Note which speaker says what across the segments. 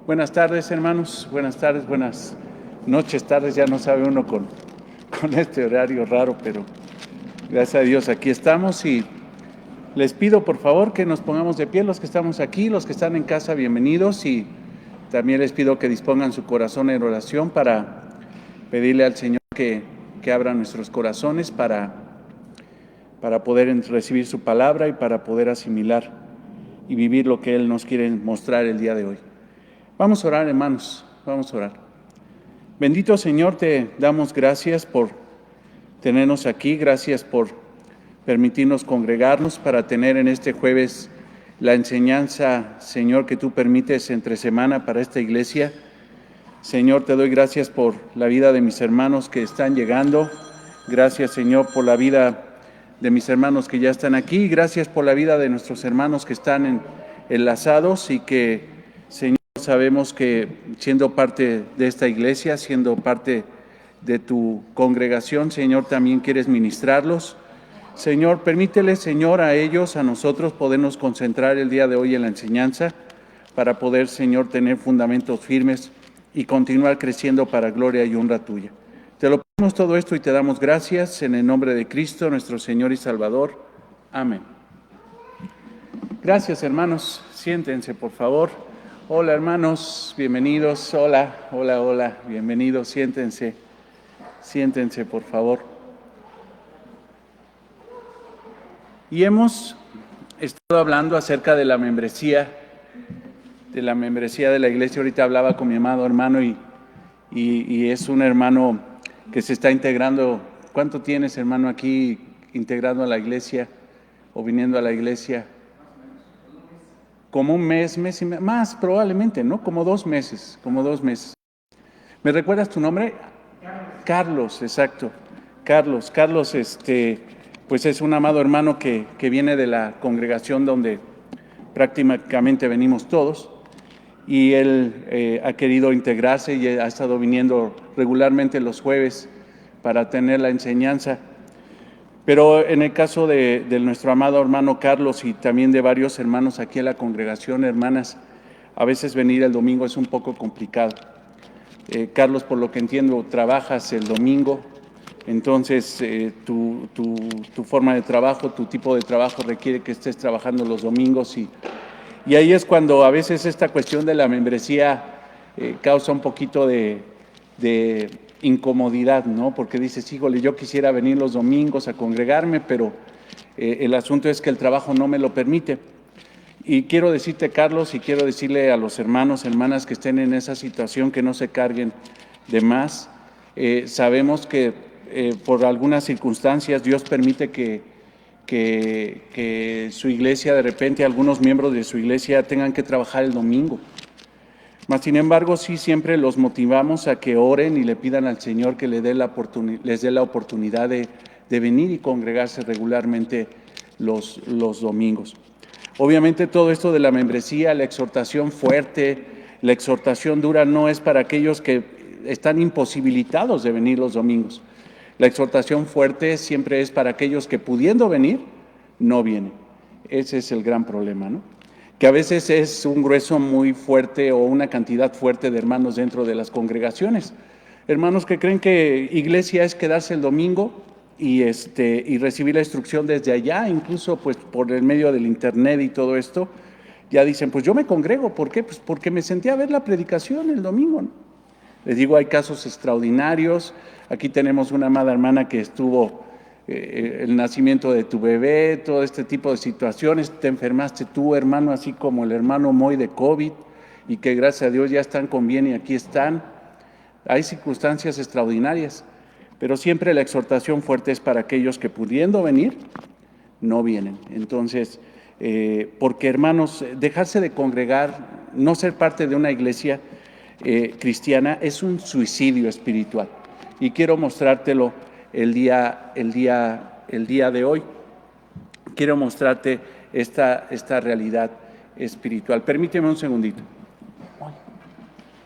Speaker 1: Buenas tardes, hermanos. Buenas tardes, buenas noches, tardes. Ya no sabe uno con este horario raro, pero gracias a Dios aquí estamos y les pido por favor que nos pongamos de pie los que estamos aquí, los que están en casa, bienvenidos, y también les pido que dispongan su corazón en oración para pedirle al Señor que abra nuestros corazones para poder recibir su palabra y para poder asimilar y vivir lo que Él nos quiere mostrar el día de hoy. Vamos a orar, hermanos, vamos a orar. Bendito Señor, te damos gracias por tenernos aquí, gracias por permitirnos congregarnos para tener en este jueves la enseñanza, Señor, que tú permites entre semana para esta iglesia. Señor, te doy gracias por la vida de mis hermanos que están llegando. Gracias, Señor, por la vida de mis hermanos que ya están aquí. Gracias por la vida de nuestros hermanos que están enlazados y que, Señor, sabemos que siendo parte de esta iglesia, siendo parte de tu congregación, Señor, también quieres ministrarlos. Señor, permíteles, Señor, a ellos, a nosotros, podernos concentrar el día de hoy en la enseñanza para poder, Señor, tener fundamentos firmes y continuar creciendo para gloria y honra tuya. Te lo pedimos todo esto y te damos gracias en el nombre de Cristo, nuestro Señor y Salvador. Amén. Gracias, hermanos. Siéntense, por favor. Hola, hermanos. Bienvenidos. Hola. Bienvenidos. Siéntense. Siéntense, por favor. Y hemos estado hablando acerca de la membresía de la iglesia. Ahorita hablaba con mi amado hermano y es un hermano que se está integrando. ¿Cuánto tienes, hermano, aquí integrando a la iglesia o viniendo a la iglesia? Como un mes y medio, más probablemente, ¿no? Como 2 meses. ¿Me recuerdas tu nombre? Carlos, exacto. Carlos, pues es un amado hermano que viene de la congregación donde prácticamente venimos todos. Y él ha querido integrarse y ha estado viniendo regularmente los jueves para tener la enseñanza. Pero en el caso de nuestro amado hermano Carlos y también de varios hermanos aquí en la congregación, hermanas, a veces venir el domingo es un poco complicado. Carlos, por lo que entiendo, trabajas el domingo, entonces tu forma de trabajo, tu tipo de trabajo requiere que estés trabajando los domingos y ahí es cuando a veces esta cuestión de la membresía causa un poquito de incomodidad, ¿no? Porque dices, híjole, yo quisiera venir los domingos a congregarme, pero el asunto es que el trabajo no me lo permite. Y quiero decirte, Carlos, y quiero decirle a los hermanos, hermanas que estén en esa situación, que no se carguen de más. Sabemos que por algunas circunstancias Dios permite que su iglesia, de repente algunos miembros de su iglesia tengan que trabajar el domingo. Mas, sin embargo, sí siempre los motivamos a que oren y le pidan al Señor que les dé la oportunidad de venir y congregarse regularmente los domingos. Obviamente todo esto de la membresía, la exhortación fuerte, la exhortación dura no es para aquellos que están imposibilitados de venir los domingos. La exhortación fuerte siempre es para aquellos que pudiendo venir, no vienen. Ese es el gran problema, ¿no? Que a veces es un grueso muy fuerte o una cantidad fuerte de hermanos dentro de las congregaciones. Hermanos que creen que iglesia es quedarse el domingo y recibir la instrucción desde allá, incluso pues por el medio del internet y todo esto, ya dicen, pues yo me congrego. ¿Por qué? Pues porque me senté a ver la predicación el domingo, ¿no? Les digo, hay casos extraordinarios. Aquí tenemos una amada hermana que estuvo el nacimiento de tu bebé, todo este tipo de situaciones. Te enfermaste tú, hermano, así como el hermano Moy de COVID, y que gracias a Dios ya están con bien y aquí están. Hay circunstancias extraordinarias, pero siempre la exhortación fuerte es para aquellos que pudiendo venir, no vienen. Entonces, porque hermanos, dejarse de congregar, no ser parte de una iglesia cristiana es un suicidio espiritual. Y quiero mostrártelo el día de hoy. Quiero mostrarte esta realidad espiritual. Permíteme un segundito.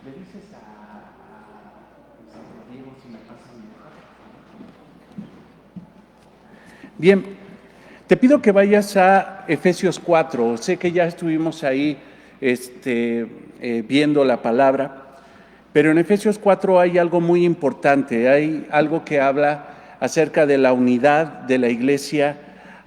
Speaker 1: ¿Le dices a Diego si me pasa mi hoja? Bien, te pido que vayas a Efesios 4. Sé que ya estuvimos ahí viendo la palabra. Pero en Efesios 4 hay algo muy importante, hay algo que habla acerca de la unidad de la iglesia,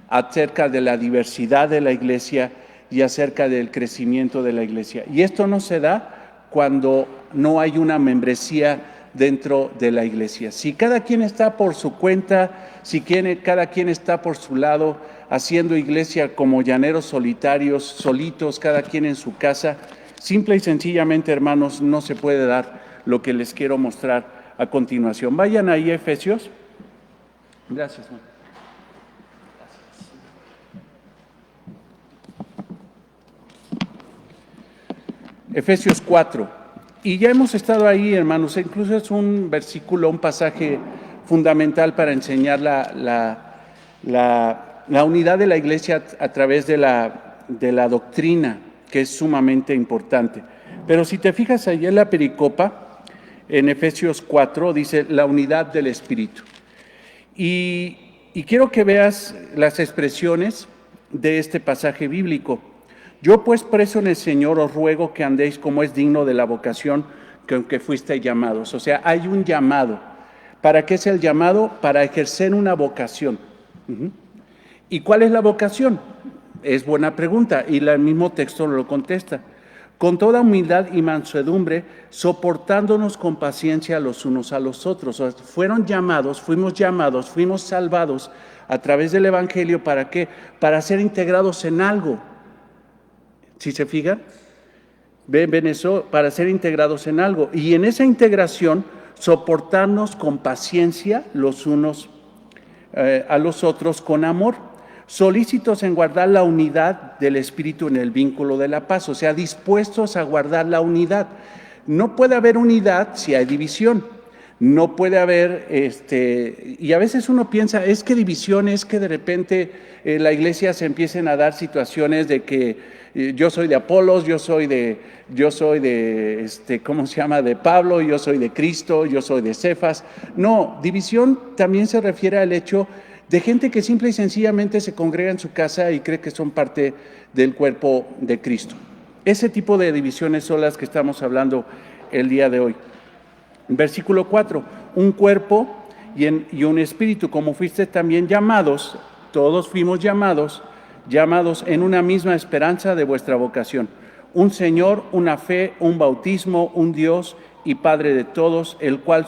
Speaker 1: acerca de la diversidad de la iglesia y acerca del crecimiento de la iglesia. Y esto no se da cuando no hay una membresía dentro de la iglesia. Si cada quien está por su cuenta, si cada quien está por su lado, haciendo iglesia como llaneros solitarios, solitos, cada quien en su casa, simple y sencillamente, hermanos, no se puede dar lo que les quiero mostrar a continuación. Vayan ahí, Efesios. Gracias, Juan. Efesios 4. Y ya hemos estado ahí, hermanos, incluso es un versículo, un pasaje fundamental para enseñar la unidad de la iglesia a través de la doctrina, que es sumamente importante. Pero si te fijas ahí en la pericopa, en Efesios 4, dice la unidad del Espíritu. Y quiero que veas las expresiones de este pasaje bíblico. Yo pues preso en el Señor os ruego que andéis como es digno de la vocación con que fuisteis llamados. O sea, hay un llamado. ¿Para qué es el llamado? Para ejercer una vocación. ¿Y cuál es la vocación? Es buena pregunta y el mismo texto lo contesta. Con toda humildad y mansedumbre, soportándonos con paciencia los unos a los otros. O sea, fuimos salvados a través del Evangelio. ¿Para qué? Para ser integrados en algo. ¿Sí se fijan? Ven eso, para ser integrados en algo. Y en esa integración, soportarnos con paciencia los unos a los otros con amor, solícitos en guardar la unidad del Espíritu en el vínculo de la paz, o sea, dispuestos a guardar la unidad. No puede haber unidad si hay división. No puede haber, y a veces uno piensa, es que división, es que de repente la iglesia se empiecen a dar situaciones de que yo soy de Apolos, yo soy de ¿cómo se llama? De Pablo, yo soy de Cristo, yo soy de Cefas. No, división también se refiere al hecho de gente que simple y sencillamente se congrega en su casa y cree que son parte del cuerpo de Cristo. Ese tipo de divisiones son las que estamos hablando el día de hoy. Versículo 4, un cuerpo y un espíritu, como fuiste también llamados, todos fuimos llamados en una misma esperanza de vuestra vocación. Un Señor, una fe, un bautismo, un Dios y Padre de todos, el cual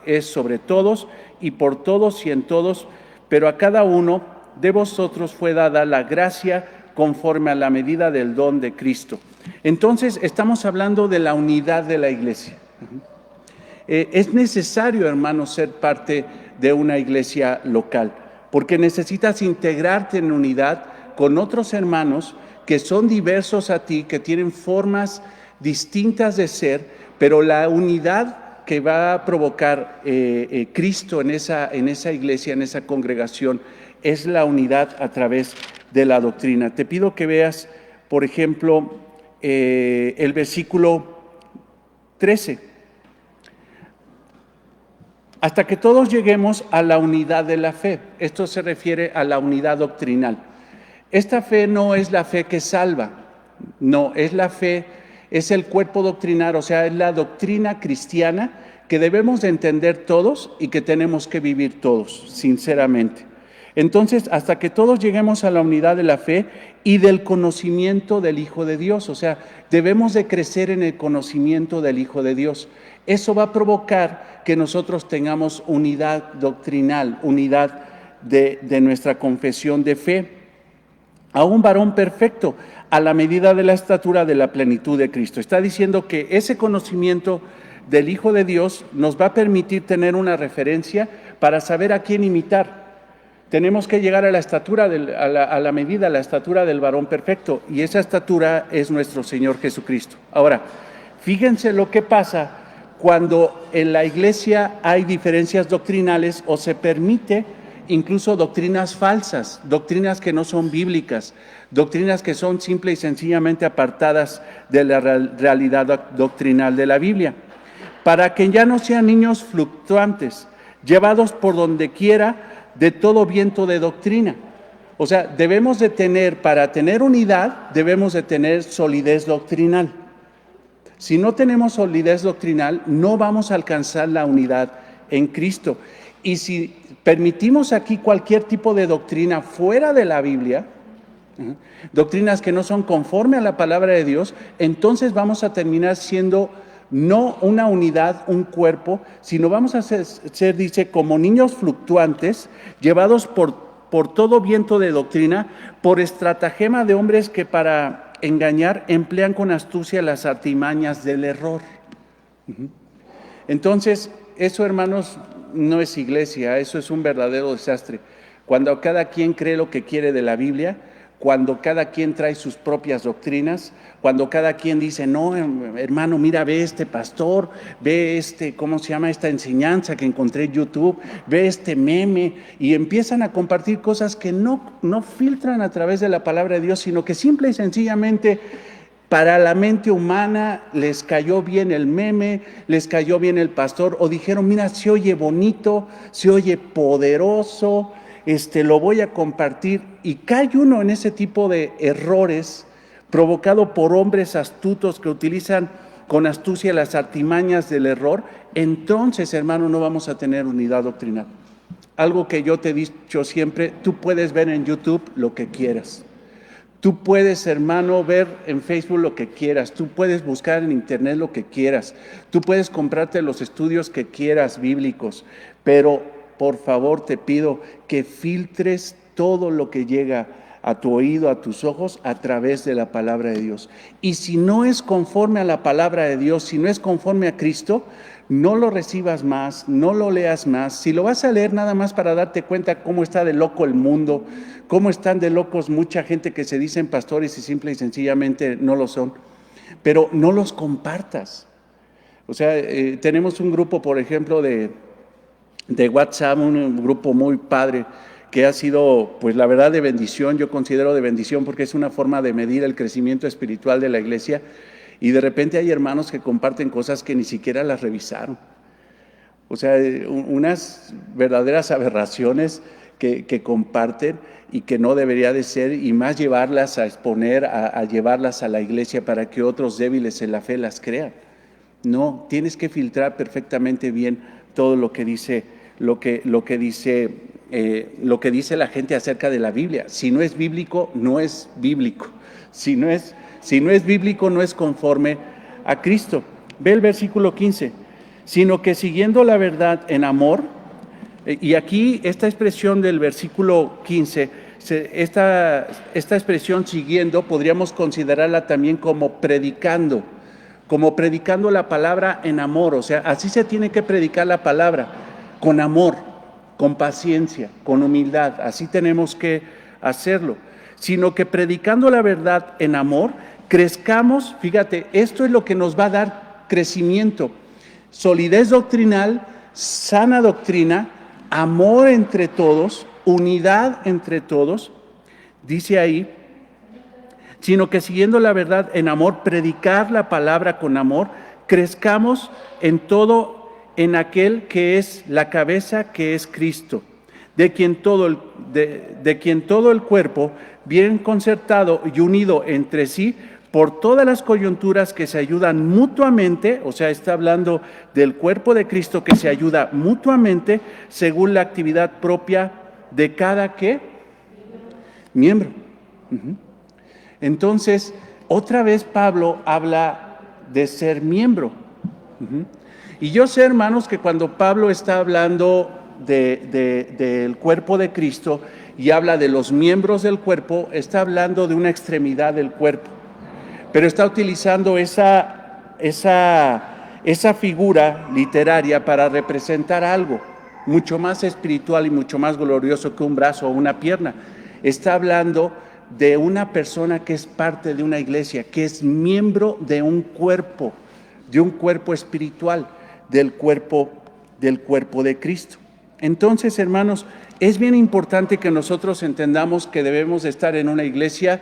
Speaker 1: es sobre todos y por todos y en todos, pero a cada uno de vosotros fue dada la gracia conforme a la medida del don de Cristo. Entonces, estamos hablando de la unidad de la iglesia. Es necesario, hermanos, ser parte de una iglesia local, porque necesitas integrarte en unidad con otros hermanos que son diversos a ti, que tienen formas distintas de ser, pero la unidad que va a provocar Cristo en esa iglesia, en esa congregación, es la unidad a través de la doctrina. Te pido que veas, por ejemplo, el versículo 13. Hasta que todos lleguemos a la unidad de la fe. Esto se refiere a la unidad doctrinal. Esta fe no es la fe que salva, no, es la fe, es el cuerpo doctrinal, o sea, es la doctrina cristiana que debemos de entender todos y que tenemos que vivir todos, sinceramente. Entonces, hasta que todos lleguemos a la unidad de la fe y del conocimiento del Hijo de Dios, o sea, debemos de crecer en el conocimiento del Hijo de Dios. Eso va a provocar que nosotros tengamos unidad doctrinal, unidad de nuestra confesión de fe, a un varón perfecto, a la medida de la estatura de la plenitud de Cristo. Está diciendo que ese conocimiento del Hijo de Dios nos va a permitir tener una referencia para saber a quién imitar. Tenemos que llegar a la estatura, a la medida, a la estatura del varón perfecto, y esa estatura es nuestro Señor Jesucristo. Ahora, fíjense lo que pasa cuando en la iglesia hay diferencias doctrinales o se permite incluso doctrinas falsas, doctrinas que no son bíblicas, doctrinas que son simple y sencillamente apartadas de la realidad doctrinal de la Biblia, para que ya no sean niños fluctuantes, llevados por donde quiera de todo viento de doctrina. O sea, debemos de tener, para tener unidad, debemos de tener solidez doctrinal. Si no tenemos solidez doctrinal, no vamos a alcanzar la unidad en Cristo. Y si permitimos aquí cualquier tipo de doctrina fuera de la Biblia, doctrinas que no son conforme a la palabra de Dios, entonces vamos a terminar siendo no una unidad, un cuerpo, sino vamos a ser, dice, como niños fluctuantes, llevados por todo viento de doctrina, por estratagema de hombres que para engañar emplean con astucia las artimañas del error. Entonces, eso, hermanos, no es iglesia, eso es un verdadero desastre. Cuando cada quien cree lo que quiere de la Biblia, cuando cada quien trae sus propias doctrinas, cuando cada quien dice, no, hermano, mira, ve este pastor, ve ¿cómo se llama esta enseñanza que encontré en YouTube? Ve este meme, y empiezan a compartir cosas que no filtran a través de la palabra de Dios, sino que simple y sencillamente para la mente humana les cayó bien el meme, les cayó bien el pastor, o dijeron, mira, se oye bonito, se oye poderoso, lo voy a compartir, y cae uno en ese tipo de errores provocado por hombres astutos que utilizan con astucia las artimañas del error. Entonces, hermano, no vamos a tener unidad doctrinal. Algo que yo te he dicho siempre, tú puedes ver en YouTube lo que quieras. Tú puedes, hermano, ver en Facebook lo que quieras. Tú puedes buscar en internet lo que quieras. Tú puedes comprarte los estudios que quieras bíblicos, pero por favor te pido que filtres todo lo que llega a tu oído, a tus ojos, a través de la palabra de Dios. Y si no es conforme a la palabra de Dios, si no es conforme a Cristo, no lo recibas más, no lo leas más. Si lo vas a leer nada más para darte cuenta cómo está de loco el mundo, cómo están de locos mucha gente que se dicen pastores y simple y sencillamente no lo son, pero no los compartas. O sea, tenemos un grupo, por ejemplo, de WhatsApp, un grupo muy padre, que ha sido, pues la verdad, de bendición. Yo considero de bendición porque es una forma de medir el crecimiento espiritual de la iglesia, y de repente hay hermanos que comparten cosas que ni siquiera las revisaron. O sea, unas verdaderas aberraciones que comparten y que no debería de ser, y más llevarlas a exponer, a llevarlas a la iglesia para que otros débiles en la fe las crean. No, tienes que filtrar perfectamente bien todo lo que dice, lo que dice la gente acerca de la Biblia. Si no es bíblico, no es bíblico. Si no es bíblico, no es conforme a Cristo. Ve el versículo 15. Sino que siguiendo la verdad en amor, y aquí esta expresión del versículo 15, esta expresión siguiendo, podríamos considerarla también como predicando la palabra en amor. O sea, así se tiene que predicar la palabra, con amor, con paciencia, con humildad. Así tenemos que hacerlo. Sino que predicando la verdad en amor, crezcamos. Fíjate, esto es lo que nos va a dar crecimiento, solidez doctrinal, sana doctrina, amor entre todos, unidad entre todos. Dice ahí, sino que siguiendo la verdad en amor, predicar la palabra con amor, crezcamos en todo, en aquel que es la cabeza, que es Cristo, de quien todo el cuerpo, bien concertado y unido entre sí, por todas las coyunturas que se ayudan mutuamente, o sea, está hablando del cuerpo de Cristo que se ayuda mutuamente según la actividad propia de cada miembro. Entonces, otra vez Pablo habla de ser miembro. Y yo sé, hermanos, que cuando Pablo está hablando del cuerpo de Cristo y habla de los miembros del cuerpo, está hablando de una extremidad del cuerpo, pero está utilizando esa figura literaria para representar algo mucho más espiritual y mucho más glorioso que un brazo o una pierna. Está hablando de una persona que es parte de una iglesia, que es miembro de un cuerpo espiritual, del cuerpo de Cristo. Entonces, hermanos, es bien importante que nosotros entendamos que debemos de estar en una iglesia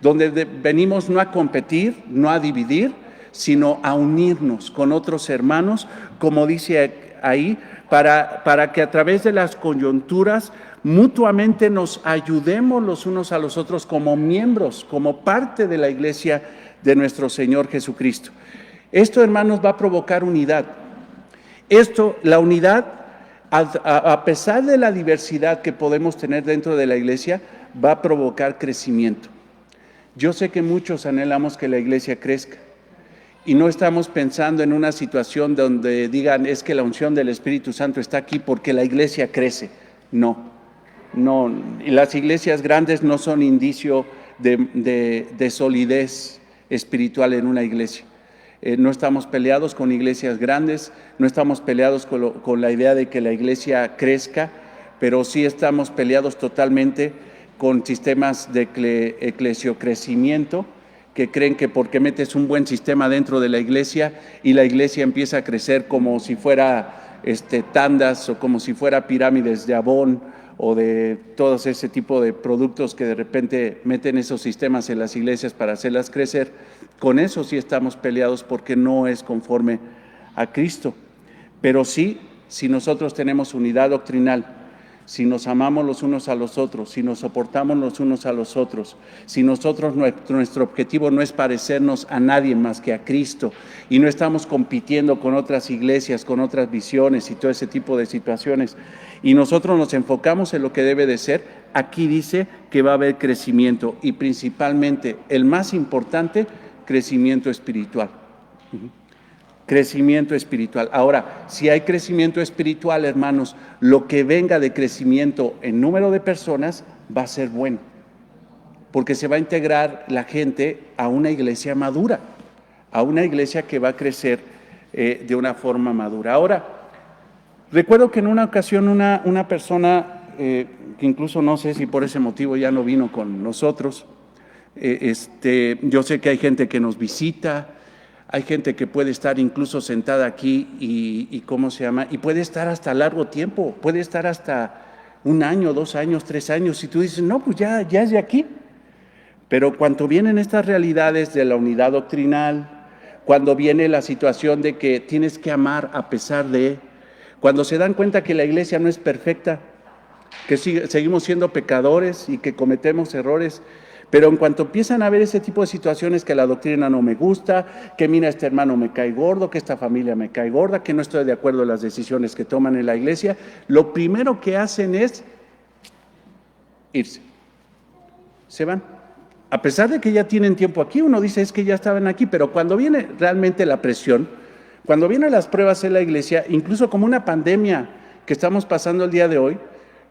Speaker 1: donde venimos no a competir, no a dividir, sino a unirnos con otros hermanos, como dice ahí, para que a través de las coyunturas mutuamente nos ayudemos los unos a los otros como miembros, como parte de la iglesia de nuestro Señor Jesucristo. Esto, hermanos, va a provocar unidad. La unidad, a pesar de la diversidad que podemos tener dentro de la iglesia, va a provocar crecimiento. Yo sé que muchos anhelamos que la iglesia crezca y no estamos pensando en una situación donde digan es que la unción del Espíritu Santo está aquí porque la iglesia crece. No, y las iglesias grandes no son indicio de solidez espiritual en una iglesia. No estamos peleados con iglesias grandes, no estamos peleados con la idea de que la iglesia crezca, pero sí estamos peleados totalmente con sistemas de eclesiocrecimiento que creen que porque metes un buen sistema dentro de la iglesia y la iglesia empieza a crecer como si fuera tandas o como si fuera pirámides de Avon o de todo ese tipo de productos que de repente meten esos sistemas en las iglesias para hacerlas crecer, con eso sí estamos peleados porque no es conforme a Cristo. Pero sí, si nosotros tenemos unidad doctrinal, si nos amamos los unos a los otros, si nos soportamos los unos a los otros, si nuestro objetivo no es parecernos a nadie más que a Cristo y no estamos compitiendo con otras iglesias, con otras visiones y todo ese tipo de situaciones, y nosotros nos enfocamos en lo que debe de ser, aquí dice que va a haber crecimiento y principalmente, el más importante, crecimiento espiritual. Crecimiento espiritual. Ahora, si hay crecimiento espiritual, hermanos, lo que venga de crecimiento en número de personas va a ser bueno, porque se va a integrar la gente a una iglesia madura, a una iglesia que va a crecer de una forma madura. Ahora, recuerdo que en una ocasión una persona, que incluso no sé si por ese motivo ya no vino con nosotros, yo sé que hay gente que nos visita, hay gente que puede estar incluso sentada aquí y puede estar hasta largo tiempo, puede estar hasta 1 año, 2 años, 3 años, y tú dices, no, pues ya es de aquí. Pero cuando vienen estas realidades de la unidad doctrinal, cuando viene la situación de que tienes que amar a pesar de, cuando se dan cuenta que la iglesia no es perfecta, que seguimos siendo pecadores y que cometemos errores, pero en cuanto empiezan a ver ese tipo de situaciones, que la doctrina no me gusta, que mira, este hermano me cae gordo, que esta familia me cae gorda, que no estoy de acuerdo en las decisiones que toman en la iglesia, lo primero que hacen es irse. Se van. A pesar de que ya tienen tiempo aquí, uno dice es que ya estaban aquí, pero cuando viene realmente la presión, cuando vienen las pruebas en la iglesia, incluso como una pandemia que estamos pasando el día de hoy,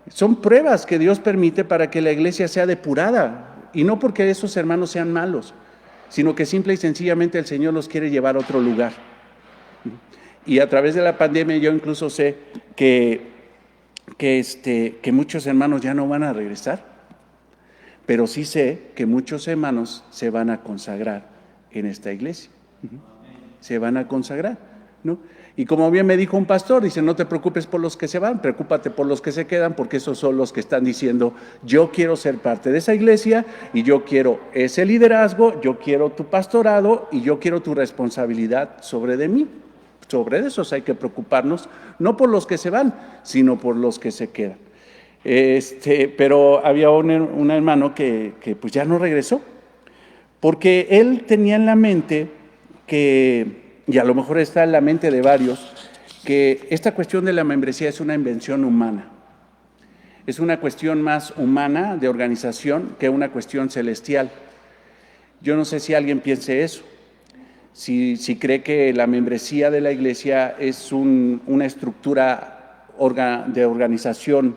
Speaker 1: son pruebas que Dios permite para que la iglesia sea depurada. Y no porque esos hermanos sean malos, sino que simple y sencillamente el Señor los quiere llevar a otro lugar. Y a través de la pandemia yo incluso sé que muchos hermanos ya no van a regresar, pero sí sé que muchos hermanos se van a consagrar en esta iglesia. Se van a consagrar, ¿no? Y como bien me dijo un pastor, dice, no te preocupes por los que se van, preocúpate por los que se quedan, porque esos son los que están diciendo, yo quiero ser parte de esa iglesia y yo quiero ese liderazgo, yo quiero tu pastorado y yo quiero tu responsabilidad sobre de mí. Sobre esos hay que preocuparnos, no por los que se van, sino por los que se quedan. Pero había un hermano que pues ya no regresó, porque él tenía en la mente que, y a lo mejor está en la mente de varios, que esta cuestión de la membresía es una invención humana. Es una cuestión más humana de organización que una cuestión celestial. Yo no sé si alguien piense eso, si cree que la membresía de la iglesia es una estructura de organización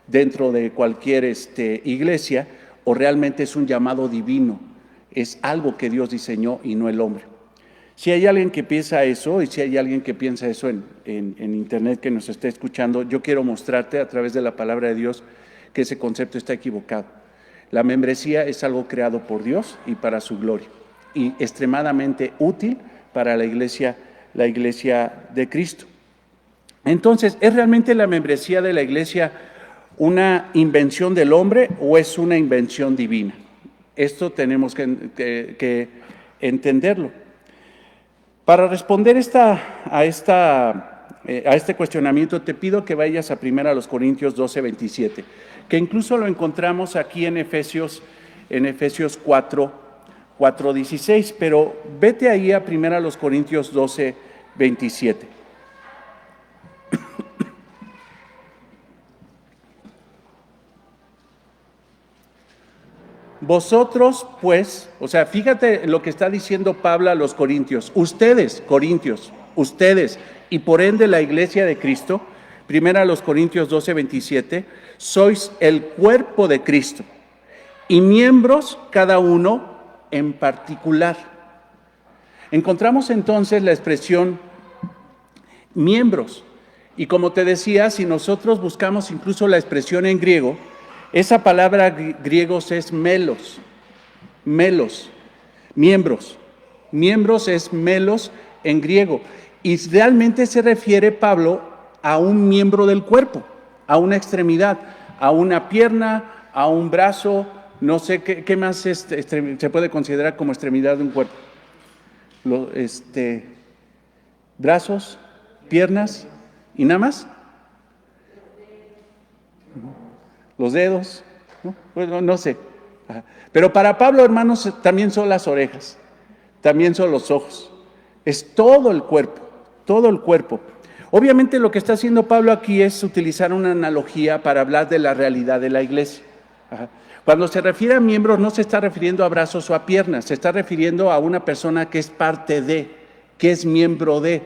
Speaker 1: dentro de cualquier iglesia, o realmente es un llamado divino, es algo que Dios diseñó y no el hombre. Si hay alguien que piensa eso, y si hay alguien que piensa eso en internet que nos esté escuchando, yo quiero mostrarte a través de la palabra de Dios que ese concepto está equivocado. La membresía es algo creado por Dios y para su gloria, y extremadamente útil para la iglesia de Cristo. Entonces, ¿es realmente la membresía de la iglesia una invención del hombre o es una invención divina? Esto tenemos que entenderlo. Para responder a este cuestionamiento, te pido que vayas a 1 Corintios 12:27, que incluso lo encontramos aquí en Efesios 4, 4:16, pero vete ahí a 1 Corintios 12:27. Vosotros, pues, o sea, fíjate lo que está diciendo Pablo a los corintios. Ustedes, corintios, ustedes, y por ende la iglesia de Cristo, 1 Corintios 12:27, sois el cuerpo de Cristo y miembros cada uno en particular. Encontramos entonces la expresión miembros. Y como te decía, si nosotros buscamos incluso la expresión en griego, esa palabra griegos es melos, miembros. Miembros es melos en griego. Y realmente se refiere Pablo a un miembro del cuerpo, a una extremidad, a una pierna, a un brazo, no sé qué más se puede considerar como extremidad de un cuerpo. Brazos, piernas y nada más. Los dedos, ¿no? Bueno, no sé. Pero para Pablo, hermanos, también son las orejas, también son los ojos. Es todo el cuerpo, todo el cuerpo. Obviamente lo que está haciendo Pablo aquí es utilizar una analogía para hablar de la realidad de la iglesia. Cuando se refiere a miembros, no se está refiriendo a brazos o a piernas, se está refiriendo a una persona que es parte de, que es miembro de,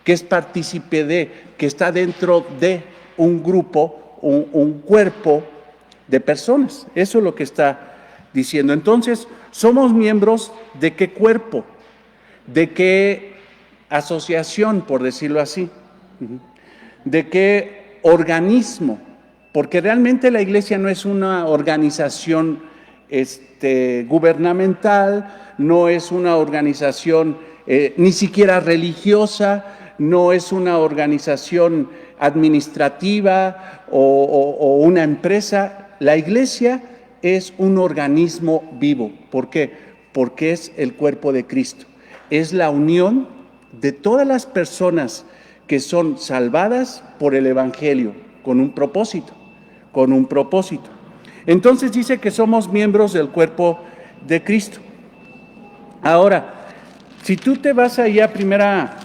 Speaker 1: que es partícipe de, que está dentro de un grupo, un cuerpo de personas. Eso es lo que está diciendo. Entonces, somos miembros de qué cuerpo, de qué asociación, por decirlo así, de qué organismo, porque realmente la iglesia no es una organización gubernamental, no es una organización ni siquiera religiosa, no es una organización administrativa o una empresa. La iglesia es un organismo vivo. ¿Por qué? Porque es el cuerpo de Cristo. Es la unión de todas las personas que son salvadas por el Evangelio, con un propósito. Entonces dice que somos miembros del cuerpo de Cristo. Ahora, si tú te vas ahí a primera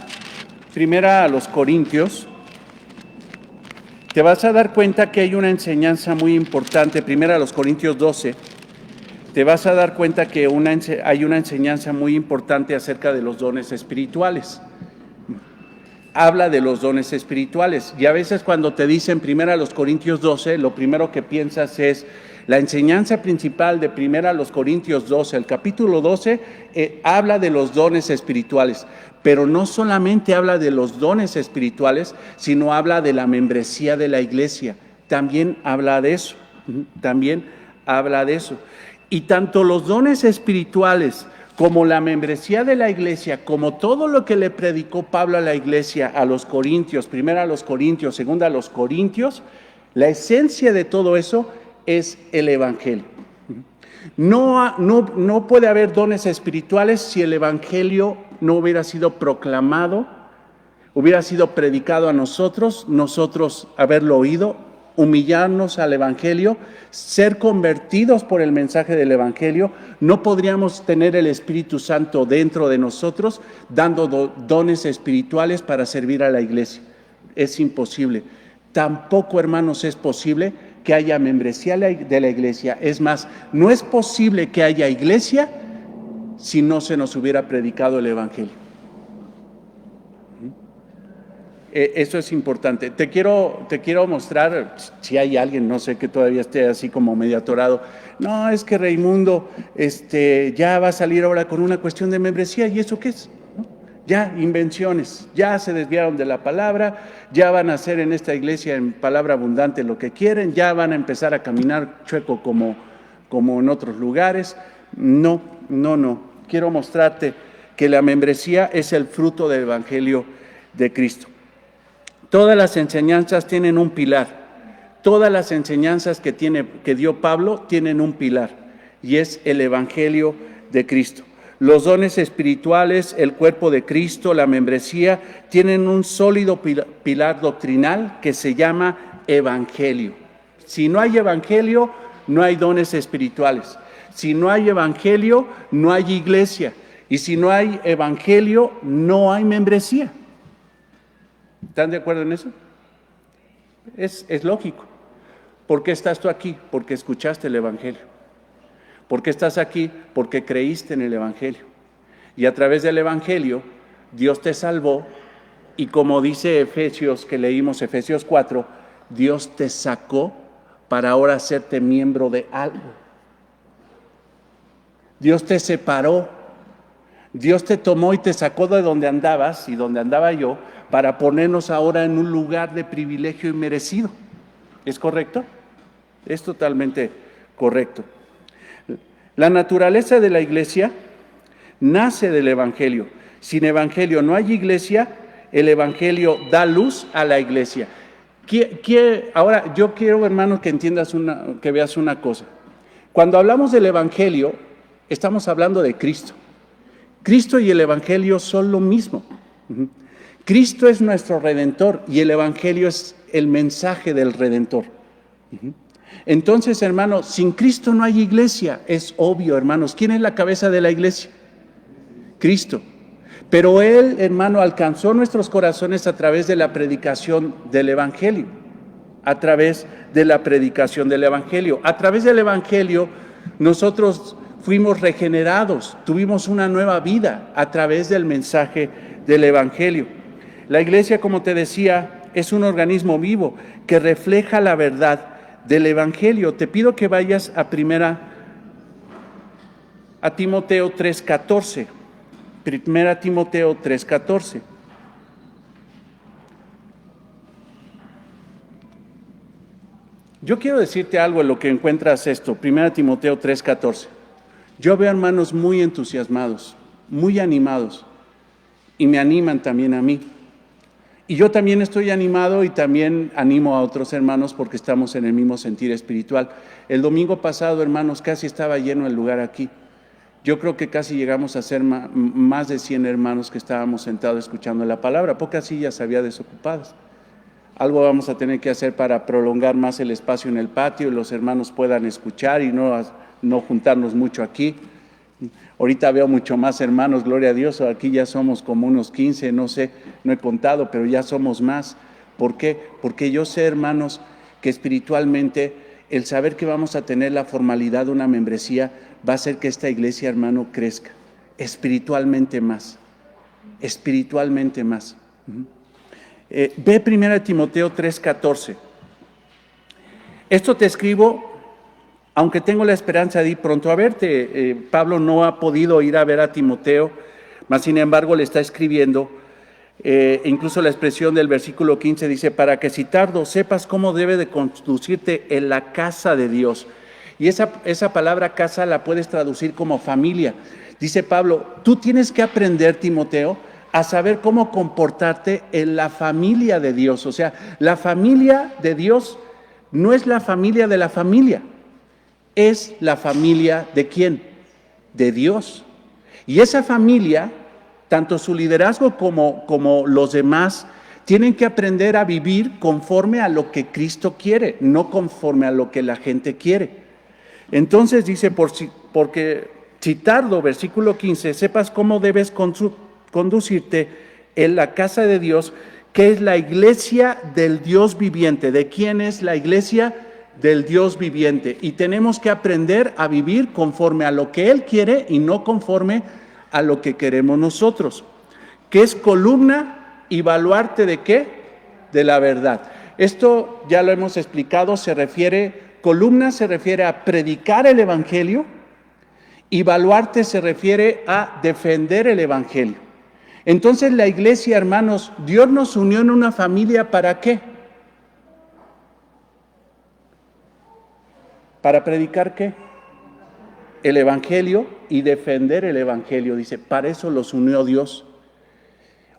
Speaker 1: a los Corintios, te vas a dar cuenta que hay una enseñanza muy importante. Primera a los Corintios 12, te vas a dar cuenta que hay una enseñanza muy importante acerca de los dones espirituales. Habla de los dones espirituales. Y a veces cuando te dicen primera a los Corintios 12, lo primero que piensas es la enseñanza principal de primera a los Corintios 12, el capítulo 12, habla de los dones espirituales. Pero no solamente habla de los dones espirituales, sino habla de la membresía de la iglesia. También habla de eso. Y tanto los dones espirituales como la membresía de la iglesia, como todo lo que le predicó Pablo a la iglesia, a los corintios, primero a los corintios, segundo a los corintios, la esencia de todo eso es el evangelio. No puede haber dones espirituales si el evangelio no hubiera sido proclamado, hubiera sido predicado a nosotros haberlo oído, humillarnos al evangelio, ser convertidos por el mensaje del evangelio. No podríamos tener el Espíritu Santo dentro de nosotros dando dones espirituales para servir a la iglesia. Es imposible. Tampoco, hermanos, es posible que haya membresía de la iglesia. Es más, no es posible que haya iglesia si no se nos hubiera predicado el evangelio. Eso es importante. Te quiero mostrar, si hay alguien, no sé, que todavía esté así como medio atorado. No, es que Raimundo ya va a salir ahora con una cuestión de membresía. ¿Y eso qué es? ¿No? Ya, invenciones, ya se desviaron de la palabra, ya van a hacer en esta iglesia en palabra abundante lo que quieren, ya van a empezar a caminar chueco como en otros lugares. No. Quiero mostrarte que la membresía es el fruto del evangelio de Cristo. Todas las enseñanzas tienen un pilar. Todas las enseñanzas que dio Pablo tienen un pilar, y es el evangelio de Cristo. Los dones espirituales, el cuerpo de Cristo, la membresía, tienen un sólido pilar doctrinal que se llama evangelio. Si no hay evangelio, no hay dones espirituales. Si no hay evangelio, no hay iglesia. Y si no hay evangelio, no hay membresía. ¿Están de acuerdo en eso? Es lógico. ¿Por qué estás tú aquí? Porque escuchaste el evangelio. ¿Por qué estás aquí? Porque creíste en el evangelio. Y a través del evangelio, Dios te salvó. Y como dice Efesios, que leímos Efesios 4, Dios te sacó para ahora hacerte miembro de algo. Dios te separó. Dios te tomó y te sacó de donde andabas y donde andaba yo para ponernos ahora en un lugar de privilegio inmerecido. ¿Es correcto? Es totalmente correcto. La naturaleza de la iglesia nace del evangelio. Sin evangelio no hay iglesia, el evangelio da luz a la iglesia. Ahora, yo quiero, hermano, que entiendas que veas una cosa. Cuando hablamos del evangelio, estamos hablando de Cristo. Cristo y el evangelio son lo mismo. Cristo es nuestro redentor y el evangelio es el mensaje del redentor. Entonces, hermanos, sin Cristo no hay iglesia. Es obvio, hermanos. ¿Quién es la cabeza de la iglesia? Cristo. Pero Él, hermano, alcanzó nuestros corazones a través de la predicación del evangelio. A través de la predicación del evangelio. A través del evangelio, nosotros fuimos regenerados, tuvimos una nueva vida a través del mensaje del evangelio. La iglesia, como te decía, es un organismo vivo que refleja la verdad del evangelio. Te pido que vayas a Timoteo 3:14. Primera Timoteo 3:14. Yo quiero decirte algo en lo que encuentras esto. Primera Timoteo 3:14. Yo veo hermanos muy entusiasmados, muy animados, y me animan también a mí. Y yo también estoy animado y también animo a otros hermanos porque estamos en el mismo sentir espiritual. El domingo pasado, hermanos, casi estaba lleno el lugar aquí. Yo creo que casi llegamos a ser más de 100 hermanos que estábamos sentados escuchando la palabra. Pocas sillas había desocupadas. Algo vamos a tener que hacer para prolongar más el espacio en el patio y los hermanos puedan escuchar y no juntarnos mucho aquí. Ahorita veo mucho más hermanos, gloria a Dios. Aquí ya somos como unos 15, no sé, no he contado, pero ya somos más. ¿Por qué? Porque yo sé, hermanos, que espiritualmente el saber que vamos a tener la formalidad de una membresía va a hacer que esta iglesia, hermano, crezca espiritualmente más. Espiritualmente más. Ve 1 Timoteo 3:14. Esto te escribo, aunque tengo la esperanza de ir pronto a verte. Pablo no ha podido ir a ver a Timoteo, mas sin embargo le está escribiendo. Incluso la expresión del versículo 15 dice, para que si tardo sepas cómo debe de conducirte en la casa de Dios. Y esa palabra casa la puedes traducir como familia. Dice Pablo, tú tienes que aprender, Timoteo, a saber cómo comportarte en la familia de Dios. O sea, la familia de Dios no es la familia de la familia. Es la familia ¿de quién? De Dios. Y esa familia, tanto su liderazgo como los demás, tienen que aprender a vivir conforme a lo que Cristo quiere, no conforme a lo que la gente quiere. Entonces dice, porque si tardo, versículo 15, sepas cómo debes conducirte en la casa de Dios, que es la iglesia del Dios viviente. ¿De quién es la iglesia? Del Dios viviente. Y tenemos que aprender a vivir conforme a lo que Él quiere y no conforme a lo que queremos nosotros. Que es columna y baluarte ¿de qué? De la verdad. Esto ya lo hemos explicado, columna se refiere a predicar el evangelio y baluarte se refiere a defender el evangelio. Entonces la iglesia, hermanos, Dios nos unió en una familia, ¿para qué? ¿Para predicar qué? El evangelio y defender el evangelio. Dice, para eso los unió Dios.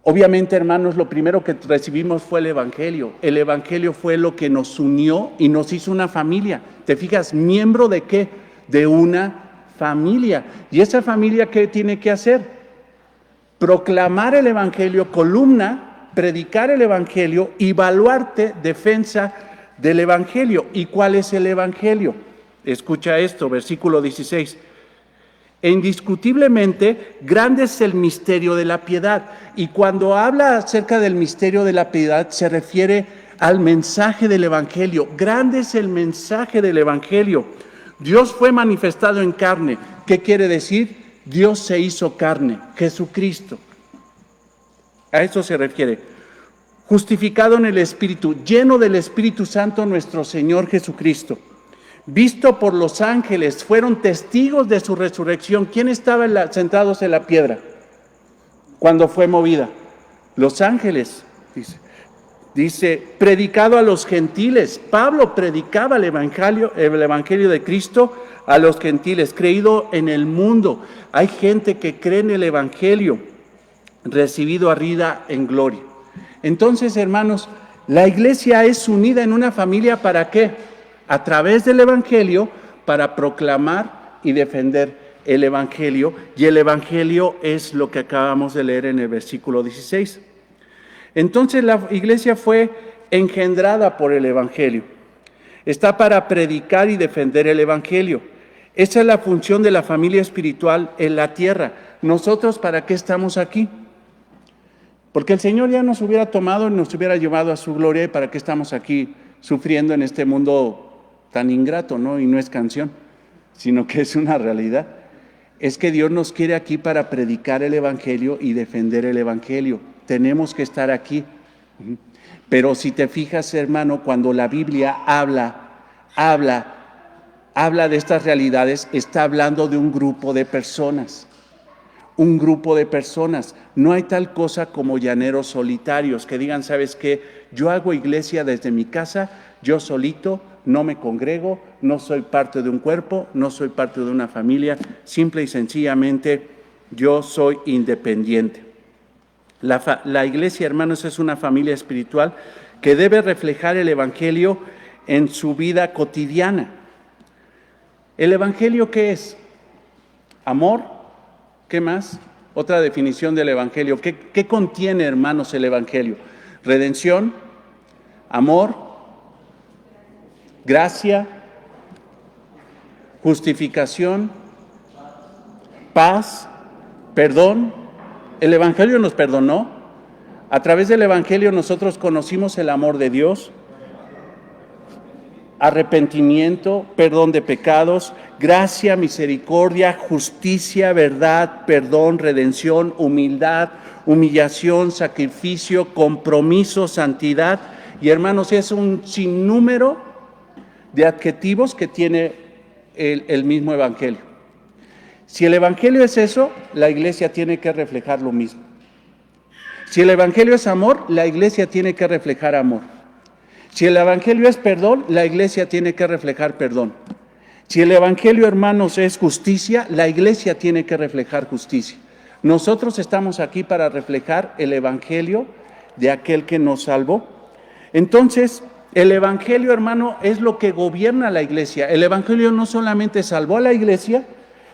Speaker 1: Obviamente, hermanos, lo primero que recibimos fue el evangelio. El evangelio fue lo que nos unió y nos hizo una familia. ¿Te fijas? ¿Miembro de qué? De una familia. ¿Y esa familia qué tiene que hacer? Proclamar el evangelio, columna, predicar el evangelio y baluarte, defensa del evangelio. ¿Y cuál es el evangelio? Escucha esto, versículo 16. E indiscutiblemente, grande es el misterio de la piedad. Y cuando habla acerca del misterio de la piedad, se refiere al mensaje del Evangelio. Grande es el mensaje del Evangelio. Dios fue manifestado en carne. ¿Qué quiere decir? Dios se hizo carne, Jesucristo. A eso se refiere. Justificado en el Espíritu, lleno del Espíritu Santo nuestro Señor Jesucristo. Visto por los ángeles, fueron testigos de su resurrección. ¿Quién estaba sentados en la piedra cuando fue movida? Los ángeles, dice, predicado a los gentiles. Pablo predicaba el evangelio de Cristo a los gentiles, creído en el mundo. Hay gente que cree en el evangelio, recibido arriba en gloria. Entonces, hermanos, la iglesia es unida en una familia, ¿para qué? A través del evangelio, para proclamar y defender el evangelio, y el evangelio es lo que acabamos de leer en el versículo 16. Entonces la iglesia fue engendrada por el evangelio. Está para predicar y defender el evangelio. Esa es la función de la familia espiritual en la tierra. ¿Nosotros para qué estamos aquí? Porque el Señor ya nos hubiera tomado y nos hubiera llevado a su gloria, y para qué estamos aquí sufriendo en este mundo tan ingrato, ¿no? Y no es canción, sino que es una realidad. Es que Dios nos quiere aquí para predicar el evangelio y defender el evangelio. Tenemos que estar aquí. Pero si te fijas, hermano, cuando la Biblia habla de estas realidades, está hablando de un grupo de personas. Un grupo de personas. No hay tal cosa como llaneros solitarios que digan, ¿sabes qué? Yo hago iglesia desde mi casa, yo solito, no me congrego, no soy parte de un cuerpo, no soy parte de una familia, simple y sencillamente yo soy independiente. La iglesia, hermanos, es una familia espiritual que debe reflejar el evangelio en su vida cotidiana. ¿El evangelio qué es? Amor. ¿Qué más? Otra definición del evangelio. ¿Qué contiene, hermanos, el evangelio? Redención, amor, gracia, justificación, paz, perdón. El evangelio nos perdonó. A través del evangelio nosotros conocimos el amor de Dios, arrepentimiento, perdón de pecados, gracia, misericordia, justicia, verdad, perdón, redención, humildad, humillación, sacrificio, compromiso, santidad. Y hermanos, es un sinnúmero de adjetivos que tiene el mismo evangelio. Si el evangelio es eso, la iglesia tiene que reflejar lo mismo. Si el evangelio es amor, la iglesia tiene que reflejar amor. Si el evangelio es perdón, la iglesia tiene que reflejar perdón. Si el evangelio, hermanos, es justicia, la iglesia tiene que reflejar justicia. Nosotros estamos aquí para reflejar el evangelio de aquel que nos salvó. Entonces, el evangelio, hermano, es lo que gobierna la iglesia. El evangelio no solamente salvó a la iglesia,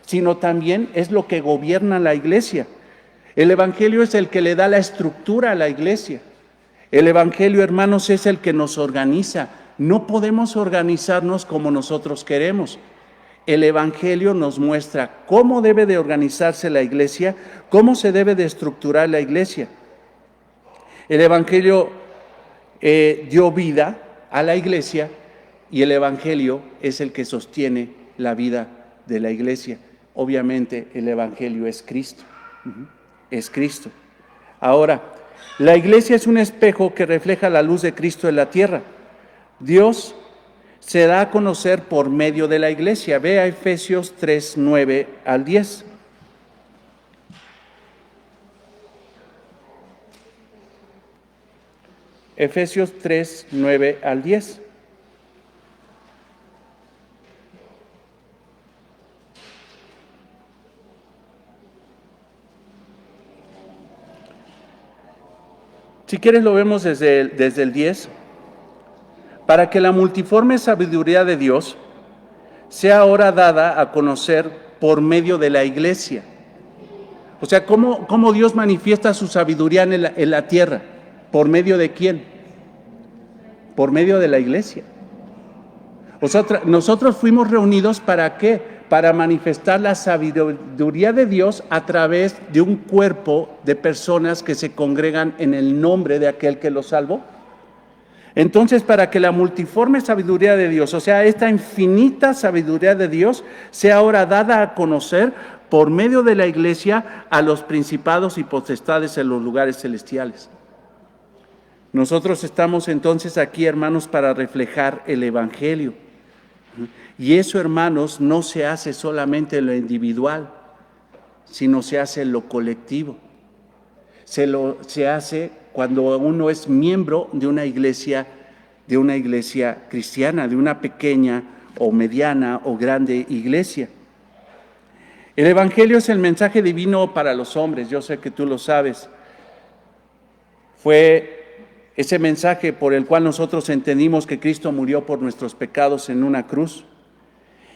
Speaker 1: sino también es lo que gobierna la iglesia. El evangelio es el que le da la estructura a la iglesia. El evangelio, hermanos, es el que nos organiza. No podemos organizarnos como nosotros queremos. El evangelio nos muestra cómo debe de organizarse la iglesia, cómo se debe de estructurar la iglesia. El evangelio dio vida a la iglesia y el evangelio es el que sostiene la vida de la iglesia. Obviamente el evangelio es Cristo. Es Cristo. Ahora, la iglesia es un espejo que refleja la luz de Cristo en la tierra. Dios se da a conocer por medio de la iglesia. Ve a Efesios 3, 9 al 10. Efesios 3, 9 al 10. Si quieres lo vemos desde el 10. Para que la multiforme sabiduría de Dios sea ahora dada a conocer por medio de la iglesia. O sea, ¿cómo Dios manifiesta su sabiduría en la tierra? ¿Por medio de quién? Por medio de la iglesia. Nosotros fuimos reunidos ¿para qué? Para manifestar la sabiduría de Dios a través de un cuerpo de personas que se congregan en el nombre de aquel que los salvó. Entonces, para que la multiforme sabiduría de Dios, o sea, esta infinita sabiduría de Dios, sea ahora dada a conocer por medio de la iglesia a los principados y potestades en los lugares celestiales. Nosotros estamos entonces aquí, hermanos, para reflejar el Evangelio. Y eso, hermanos, no se hace solamente en lo individual, sino se hace en lo colectivo. Se hace cuando uno es miembro de una iglesia cristiana, de una pequeña o mediana o grande iglesia. El Evangelio es el mensaje divino para los hombres, yo sé que tú lo sabes. Fue ese mensaje por el cual nosotros entendimos que Cristo murió por nuestros pecados en una cruz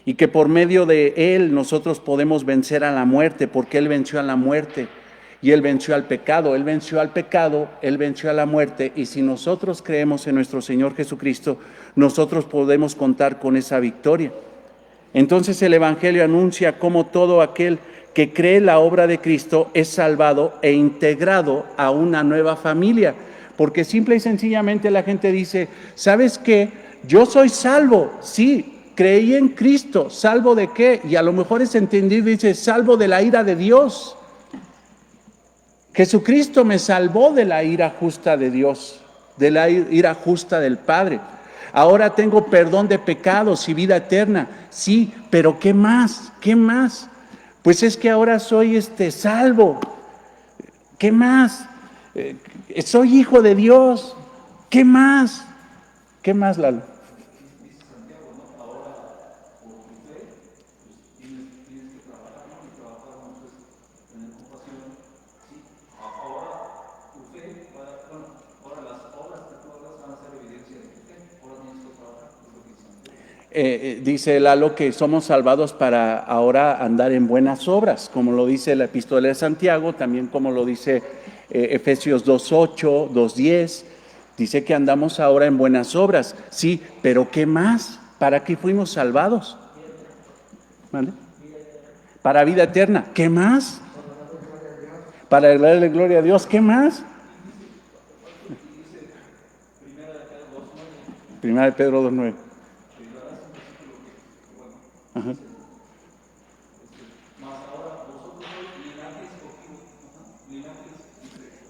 Speaker 1: y que por medio de Él nosotros podemos vencer a la muerte, porque Él venció a la muerte y Él venció al pecado. Él venció al pecado, Él venció a la muerte, y si nosotros creemos en nuestro Señor Jesucristo, nosotros podemos contar con esa victoria. Entonces el Evangelio anuncia cómo todo aquel que cree la obra de Cristo es salvado e integrado a una nueva familia. Porque simple y sencillamente la gente dice, ¿sabes qué? Yo soy salvo, sí, creí en Cristo, ¿salvo de qué? Y a lo mejor es entendido, dice, salvo de la ira de Dios. Jesucristo me salvó de la ira justa de Dios, de la ira justa del Padre. Ahora tengo perdón de pecados y vida eterna, sí, pero ¿qué más? ¿Qué más? Pues es que ahora soy salvo. ¿Qué más? Soy hijo de Dios. ¿Qué más? ¿Qué más, Lalo? Dice Lalo que somos salvados para ahora andar en buenas obras, como lo dice la epístola de Santiago, también como lo dice Efesios 2:8, 2:10, dice que andamos ahora en buenas obras. Sí, pero ¿qué más? ¿Para qué fuimos salvados? ¿Vale? Para vida eterna. ¿Qué más? Para darle gloria a Dios. ¿Qué más? Primera de Pedro 2:9. Ajá.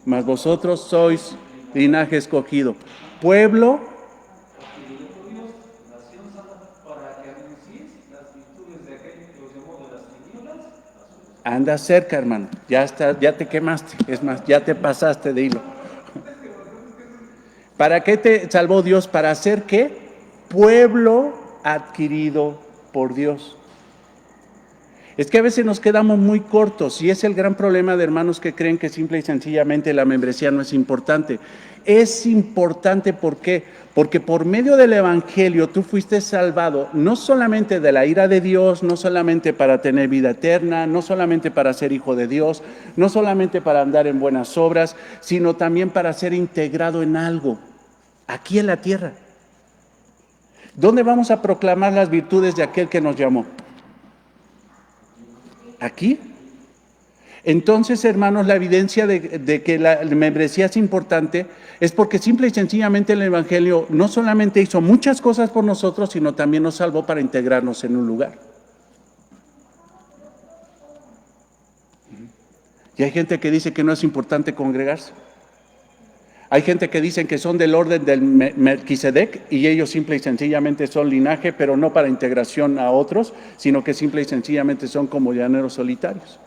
Speaker 1: Mas vosotros sois linaje escogido, pueblo anda cerca, hermano, ya te quemaste, es más, ya te pasaste de hilo. ¿Para qué te salvó Dios? ¿Para hacer qué? Pueblo adquirido por Dios. Es que a veces nos quedamos muy cortos y es el gran problema de hermanos que creen que simple y sencillamente la membresía no es importante. Es importante, ¿por qué? Porque por medio del Evangelio tú fuiste salvado no solamente de la ira de Dios, no solamente para tener vida eterna, no solamente para ser hijo de Dios, no solamente para andar en buenas obras, sino también para ser integrado en algo, aquí en la tierra. ¿Dónde vamos a proclamar las virtudes de aquel que nos llamó? Aquí. Entonces, hermanos, la evidencia de que la membresía es importante es porque simple y sencillamente el Evangelio no solamente hizo muchas cosas por nosotros, sino también nos salvó para integrarnos en un lugar. Y hay gente que dice que no es importante congregarse. Hay gente que dicen que son del orden del Melquisedec y ellos simple y sencillamente son linaje, pero no para integración a otros, sino que simple y sencillamente son como llaneros solitarios.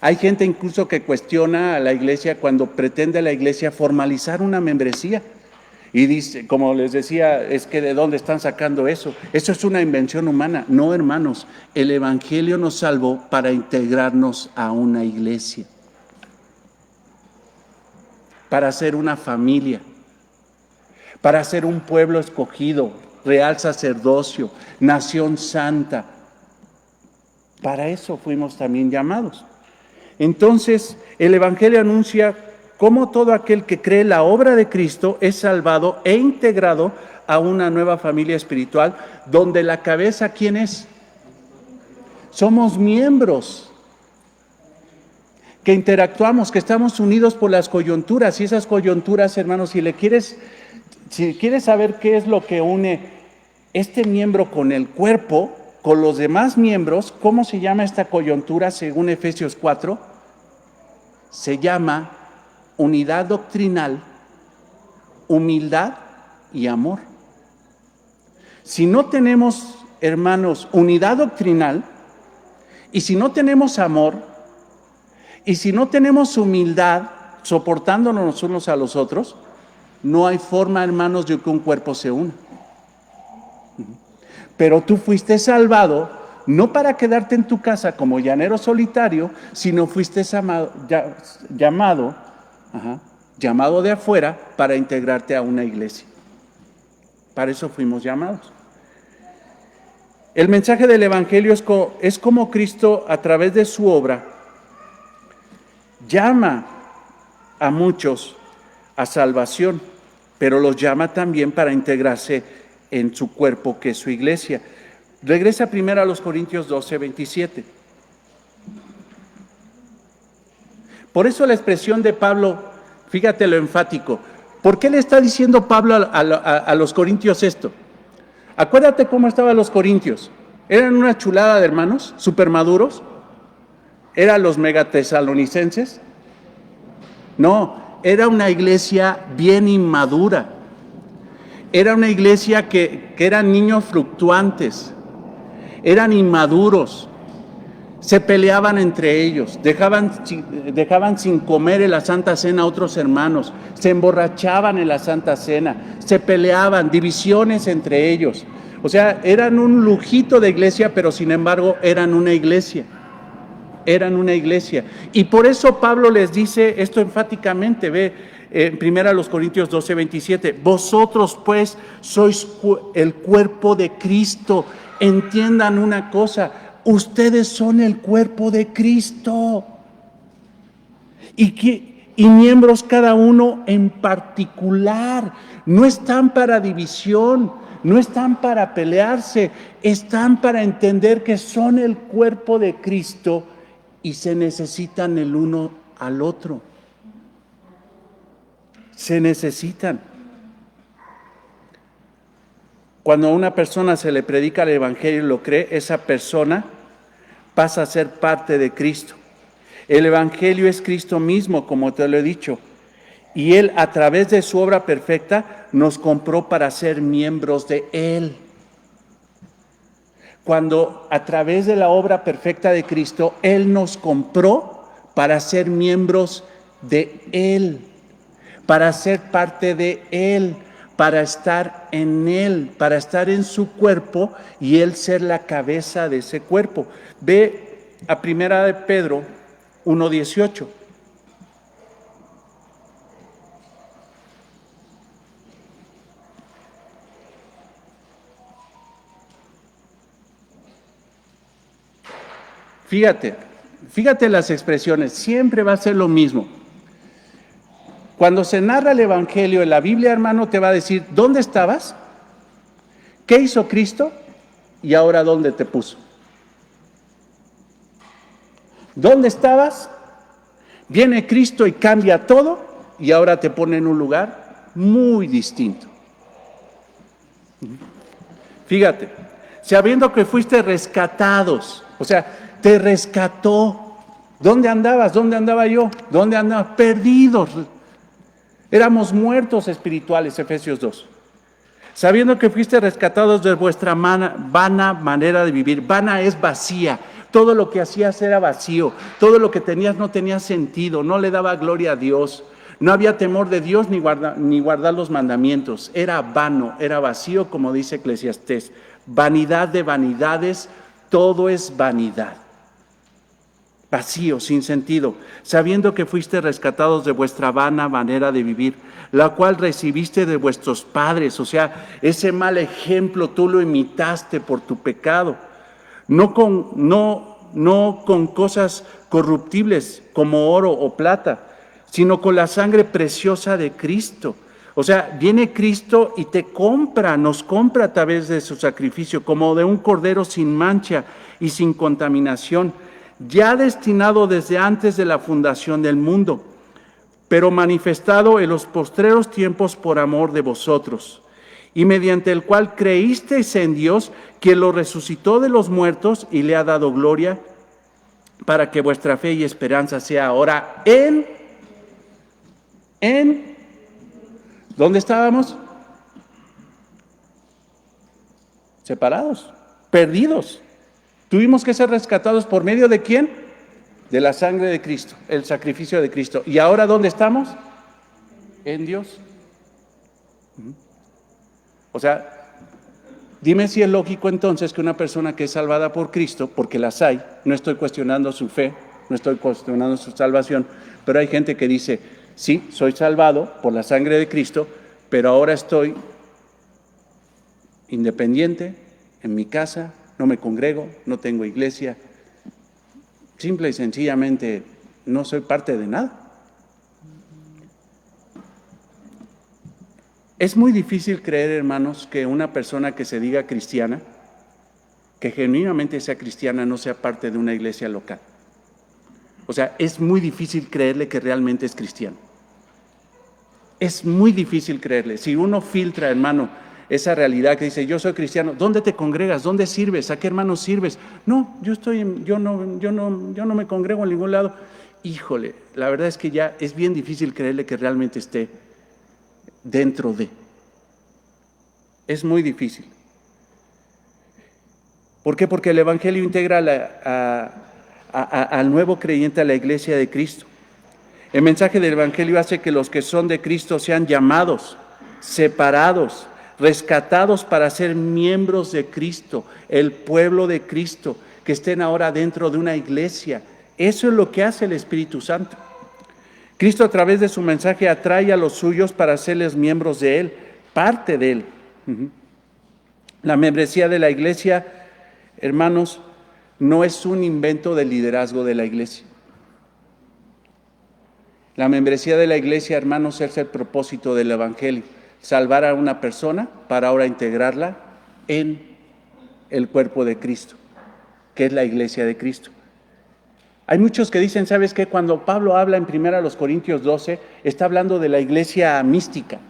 Speaker 1: Hay gente incluso que cuestiona a la iglesia cuando pretende la iglesia formalizar una membresía. Y dice, como les decía, es que ¿de dónde están sacando eso? Eso es una invención humana. No, hermanos, el Evangelio nos salvó para integrarnos a una iglesia, para ser una familia, para ser un pueblo escogido, real sacerdocio, nación santa. Para eso fuimos también llamados. Entonces, el Evangelio anuncia cómo todo aquel que cree la obra de Cristo es salvado e integrado a una nueva familia espiritual, donde la cabeza, ¿quién es? Somos miembros que interactuamos, que estamos unidos por las coyunturas, y esas coyunturas, hermanos, si quieres saber qué es lo que une este miembro con el cuerpo, con los demás miembros, ¿cómo se llama esta coyuntura según Efesios 4? Se llama unidad doctrinal, humildad y amor. Si no tenemos, hermanos, unidad doctrinal, y si no tenemos amor, y si no tenemos humildad, soportándonos los unos a los otros, no hay forma, hermanos, de que un cuerpo se una. Pero tú fuiste salvado, no para quedarte en tu casa como llanero solitario, sino fuiste llamado de afuera para integrarte a una iglesia. Para eso fuimos llamados. El mensaje del Evangelio es como Cristo, a través de su obra, llama a muchos a salvación, pero los llama también para integrarse en su cuerpo, que es su iglesia. Regresa primero a los Corintios 12, 27. Por eso la expresión de Pablo, fíjate lo enfático. ¿Por qué le está diciendo Pablo a los corintios esto? Acuérdate cómo estaban los corintios. Eran una chulada de hermanos, súper maduros. ¿Eran los megatesalonicenses? No, era una iglesia bien inmadura. Era una iglesia que eran niños fluctuantes. Eran inmaduros. Se peleaban entre ellos, dejaban sin comer en la Santa Cena a otros hermanos, se emborrachaban en la Santa Cena, se peleaban, divisiones entre ellos. O sea, eran un lujito de iglesia, pero sin embargo eran una iglesia. Eran una iglesia. Y por eso Pablo les dice esto enfáticamente, ve, en 1 Corintios 12, 27, vosotros pues sois el cuerpo de Cristo. Entiendan una cosa, ustedes son el cuerpo de Cristo y miembros cada uno en particular. No están para división, no están para pelearse, están para entender que son el cuerpo de Cristo y se necesitan el uno al otro. Se necesitan. Cuando a una persona se le predica el Evangelio y lo cree, esa persona pasa a ser parte de Cristo. El Evangelio es Cristo mismo, como te lo he dicho, y Él, a través de su obra perfecta, nos compró para ser miembros de Él. Cuando a través de la obra perfecta de Cristo, Él nos compró para ser miembros de Él, para ser parte de Él, para estar en Él, para estar en su cuerpo y Él ser la cabeza de ese cuerpo. Ve a 1 de Pedro 1:18. Fíjate las expresiones, siempre va a ser lo mismo. Cuando se narra el Evangelio en la Biblia, hermano, te va a decir, ¿dónde estabas? ¿Qué hizo Cristo? Y ahora, ¿dónde te puso? ¿Dónde estabas? Viene Cristo y cambia todo y ahora te pone en un lugar muy distinto. Fíjate, sabiendo que fuiste rescatados, o sea, te rescató. ¿Dónde andabas? ¿Dónde andaba yo? ¿Dónde andabas? Perdidos. Éramos muertos espirituales, Efesios 2. Sabiendo que fuiste rescatados de vuestra vana manera de vivir. Vana es vacía. Todo lo que hacías era vacío. Todo lo que tenías no tenía sentido. No le daba gloria a Dios. No había temor de Dios ni guardar los mandamientos. Era vano, era vacío, como dice Eclesiastés. Vanidad de vanidades, todo es vanidad. Vacío, sin sentido, sabiendo que fuiste rescatados de vuestra vana manera de vivir, la cual recibiste de vuestros padres, o sea, ese mal ejemplo tú lo imitaste por tu pecado, no con cosas corruptibles como oro o plata, sino con la sangre preciosa de Cristo. O sea, viene Cristo y te compra, nos compra a través de su sacrificio, como de un cordero sin mancha y sin contaminación, ya destinado desde antes de la fundación del mundo, pero manifestado en los postreros tiempos por amor de vosotros, y mediante el cual creísteis en Dios, quien lo resucitó de los muertos y le ha dado gloria, para que vuestra fe y esperanza sea ahora ¿dónde estábamos? Separados, perdidos. Tuvimos que ser rescatados por medio ¿de quién? De la sangre de Cristo, el sacrificio de Cristo. ¿Y ahora dónde estamos? En Dios. O sea, dime si es lógico entonces que una persona que es salvada por Cristo, porque las hay, no estoy cuestionando su fe, no estoy cuestionando su salvación, pero hay gente que dice, sí, soy salvado por la sangre de Cristo, pero ahora estoy independiente, en mi casa, no me congrego, no tengo iglesia, simple y sencillamente no soy parte de nada. Es muy difícil creer, hermanos, que una persona que se diga cristiana, que genuinamente sea cristiana, no sea parte de una iglesia local. O sea, es muy difícil creerle que realmente es cristiano. Es muy difícil creerle. Si uno filtra, hermano, esa realidad que dice, yo soy cristiano, ¿dónde te congregas? ¿Dónde sirves? ¿A qué hermanos sirves? No, yo no me congrego en ningún lado. Híjole, la verdad es que ya es bien difícil creerle que realmente esté dentro de. Es muy difícil. ¿Por qué? Porque el Evangelio integra al nuevo creyente a la iglesia de Cristo. El mensaje del Evangelio hace que los que son de Cristo sean llamados, separados, rescatados para ser miembros de Cristo, el pueblo de Cristo, que estén ahora dentro de una iglesia. Eso es lo que hace el Espíritu Santo. Cristo a través de su mensaje atrae a los suyos para hacerles miembros de Él, parte de Él. La membresía de la iglesia, hermanos, no es un invento del liderazgo de la iglesia. La membresía de la iglesia, hermanos, es el propósito del Evangelio, salvar a una persona para ahora integrarla en el cuerpo de Cristo, que es la iglesia de Cristo. Hay muchos que dicen, ¿sabes qué? Cuando Pablo habla en 1 Corintios 12, está hablando de la iglesia mística,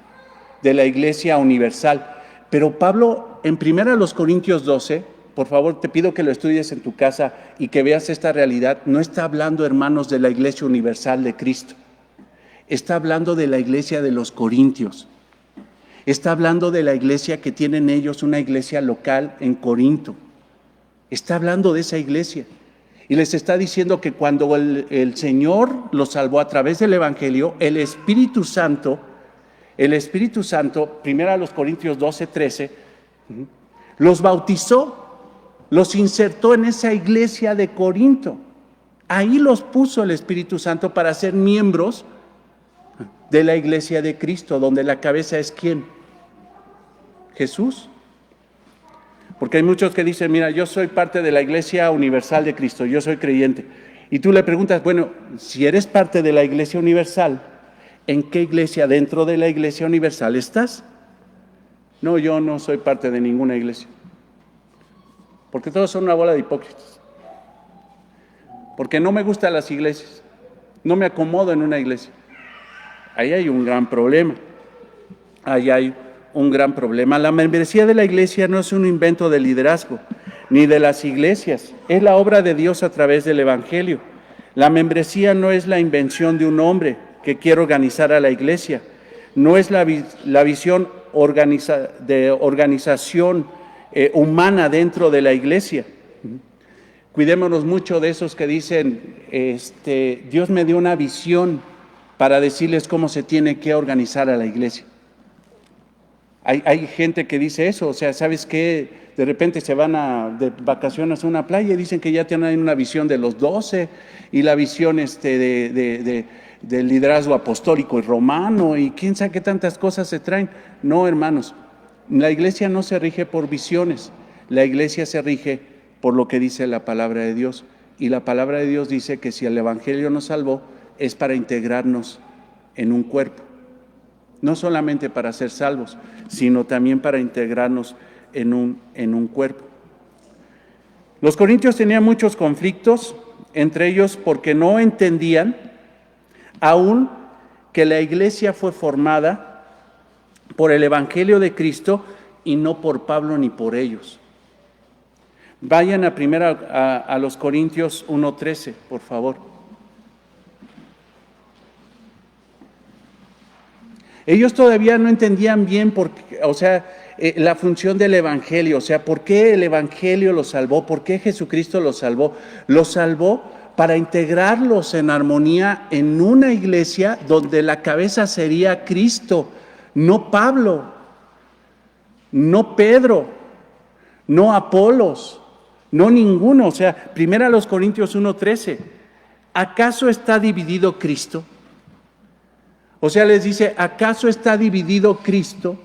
Speaker 1: de la iglesia universal. Pero Pablo en 1 Corintios 12, por favor te pido que lo estudies en tu casa y que veas esta realidad, no está hablando, hermanos, de la iglesia universal de Cristo. Está hablando de la iglesia de los Corintios. Está hablando de la iglesia que tienen ellos, una iglesia local en Corinto. Está hablando de esa iglesia. Y les está diciendo que cuando el Señor los salvó a través del Evangelio, el Espíritu Santo, 1 Corintios 12, 13, los bautizó, los insertó en esa iglesia de Corinto. Ahí los puso el Espíritu Santo para ser miembros de la iglesia de Cristo, donde la cabeza es ¿quién? Jesús. Porque hay muchos que dicen, mira, yo soy parte de la iglesia universal de Cristo, yo soy creyente. Y tú le preguntas, bueno, si eres parte de la iglesia universal, ¿en qué iglesia dentro de la iglesia universal estás? No, yo no soy parte de ninguna iglesia. Porque todos son una bola de hipócritas. Porque no me gustan las iglesias. No me acomodo en una iglesia. Ahí hay un gran problema. Ahí hay un gran problema. La membresía de la iglesia no es un invento del liderazgo, ni de las iglesias. Es la obra de Dios a través del Evangelio. La membresía no es la invención de un hombre que quiere organizar a la iglesia. No es la visión de organización humana dentro de la iglesia. Cuidémonos mucho de esos que dicen, Dios me dio una visión para decirles cómo se tiene que organizar a la iglesia. Hay gente que dice eso, o sea, ¿sabes qué? De repente se van de vacaciones a una playa y dicen que ya tienen una visión de los 12 y la visión del liderazgo apostólico y romano y quién sabe qué tantas cosas se traen. No, hermanos, la iglesia no se rige por visiones, la iglesia se rige por lo que dice la palabra de Dios. Y la palabra de Dios dice que si el Evangelio nos salvó, es para integrarnos en un cuerpo. No solamente para ser salvos, sino también para integrarnos en un cuerpo. Los corintios tenían muchos conflictos, entre ellos porque no entendían aún que la iglesia fue formada por el Evangelio de Cristo y no por Pablo ni por ellos. Vayan a los Corintios 1:13, por favor. Ellos todavía no entendían bien la función del Evangelio, por qué el Evangelio los salvó, por qué Jesucristo los salvó. Los salvó para integrarlos en armonía en una iglesia donde la cabeza sería Cristo, no Pablo, no Pedro, no Apolos, no ninguno. Primero a los Corintios 1:13, ¿acaso está dividido Cristo? Les dice, ¿acaso está dividido Cristo?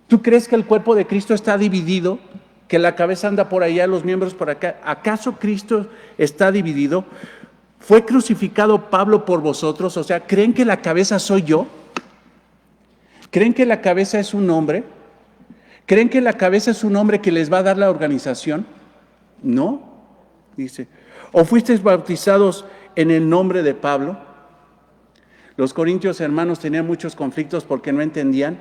Speaker 1: ¿Tú crees que el cuerpo de Cristo está dividido? ¿Que la cabeza anda por allá, los miembros por acá? ¿Acaso Cristo está dividido? ¿Fue crucificado Pablo por vosotros? ¿Creen que la cabeza soy yo? ¿Creen que la cabeza es un hombre? ¿Creen que la cabeza es un hombre que les va a dar la organización? No, dice. ¿O fuisteis bautizados en el nombre de Pablo? Los corintios, hermanos, tenían muchos conflictos porque no entendían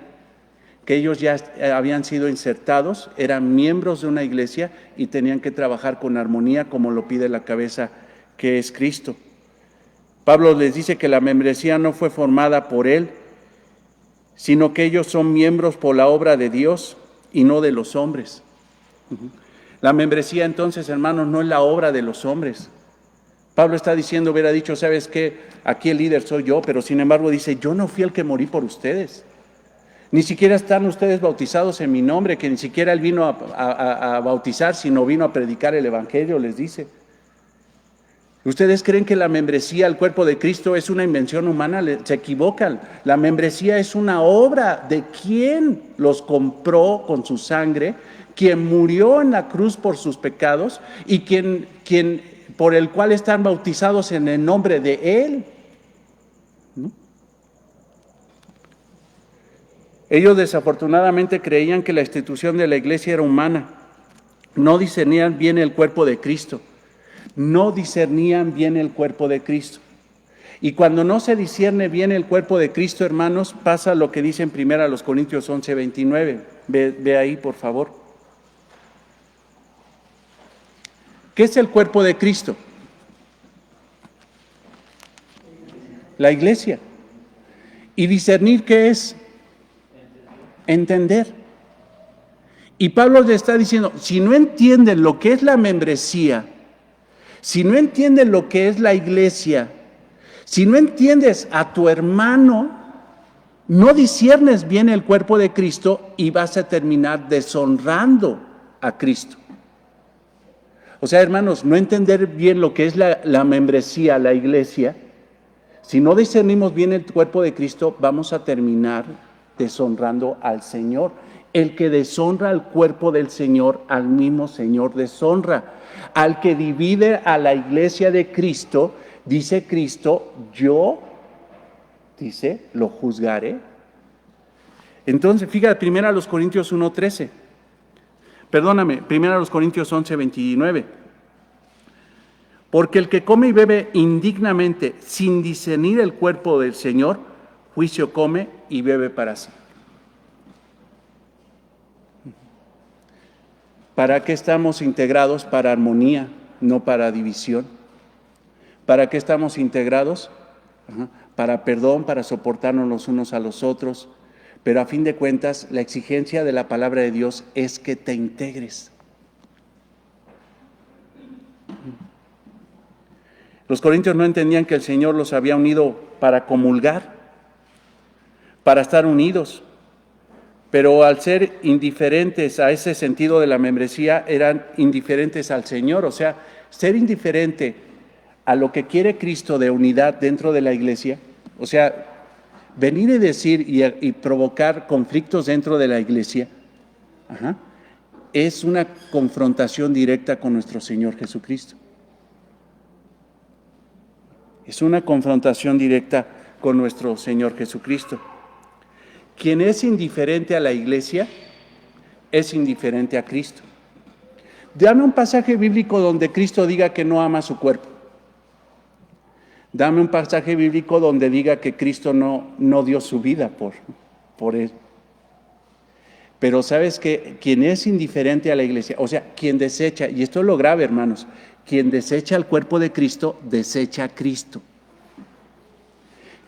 Speaker 1: que ellos ya habían sido insertados, eran miembros de una iglesia y tenían que trabajar con armonía como lo pide la cabeza que es Cristo. Pablo les dice que la membresía no fue formada por él, sino que ellos son miembros por la obra de Dios y no de los hombres. La membresía entonces, hermanos, no es la obra de los hombres. Pablo está diciendo, hubiera dicho, ¿sabes qué? Aquí el líder soy yo, pero sin embargo dice, yo no fui el que morí por ustedes. Ni siquiera están ustedes bautizados en mi nombre, que ni siquiera él vino a bautizar, sino vino a predicar el Evangelio, les dice. ¿Ustedes creen que la membresía al cuerpo de Cristo es una invención humana? Se equivocan. La membresía es una obra de quien los compró con su sangre, quien murió en la cruz por sus pecados y quien por el cual están bautizados en el nombre de Él. ¿No? Ellos desafortunadamente creían que la institución de la iglesia era humana. No discernían bien el cuerpo de Cristo. No discernían bien el cuerpo de Cristo. Y cuando no se discierne bien el cuerpo de Cristo, hermanos, pasa lo que dice en 1 Corintios 11:29. Ve ahí, por favor. ¿Qué es el cuerpo de Cristo? La iglesia. ¿Y discernir qué es? Entender. Y Pablo le está diciendo, si no entienden lo que es la membresía, si no entienden lo que es la iglesia, si no entiendes a tu hermano, no disciernes bien el cuerpo de Cristo y vas a terminar deshonrando a Cristo. Hermanos, no entender bien lo que es la membresía, la iglesia, si no discernimos bien el cuerpo de Cristo, vamos a terminar deshonrando al Señor. El que deshonra al cuerpo del Señor, al mismo Señor deshonra. Al que divide a la iglesia de Cristo, dice Cristo, yo, dice, lo juzgaré. Entonces, fíjate, 1 Corintios 1:13. Perdóname, 1 Corintios 11:29. Porque el que come y bebe indignamente, sin discernir el cuerpo del Señor, juicio come y bebe para sí. ¿Para qué estamos integrados? Para armonía, no para división. ¿Para qué estamos integrados? Para perdón, para soportarnos los unos a los otros. Pero a fin de cuentas, la exigencia de la palabra de Dios es que te integres. Los corintios no entendían que el Señor los había unido para comulgar, para estar unidos. Pero al ser indiferentes a ese sentido de la membresía, eran indiferentes al Señor. Ser indiferente a lo que quiere Cristo de unidad dentro de la iglesia, venir y decir y provocar conflictos dentro de la iglesia, es una confrontación directa con nuestro Señor Jesucristo. Es una confrontación directa con nuestro Señor Jesucristo. Quien es indiferente a la iglesia es indiferente a Cristo. Dame un pasaje bíblico donde Cristo diga que no ama su cuerpo. Dame un pasaje bíblico donde diga que Cristo no dio su vida por él. Pero ¿sabes qué? Quien es indiferente a la iglesia, o sea, quien desecha, y esto es lo grave, hermanos, quien desecha el cuerpo de Cristo, desecha a Cristo.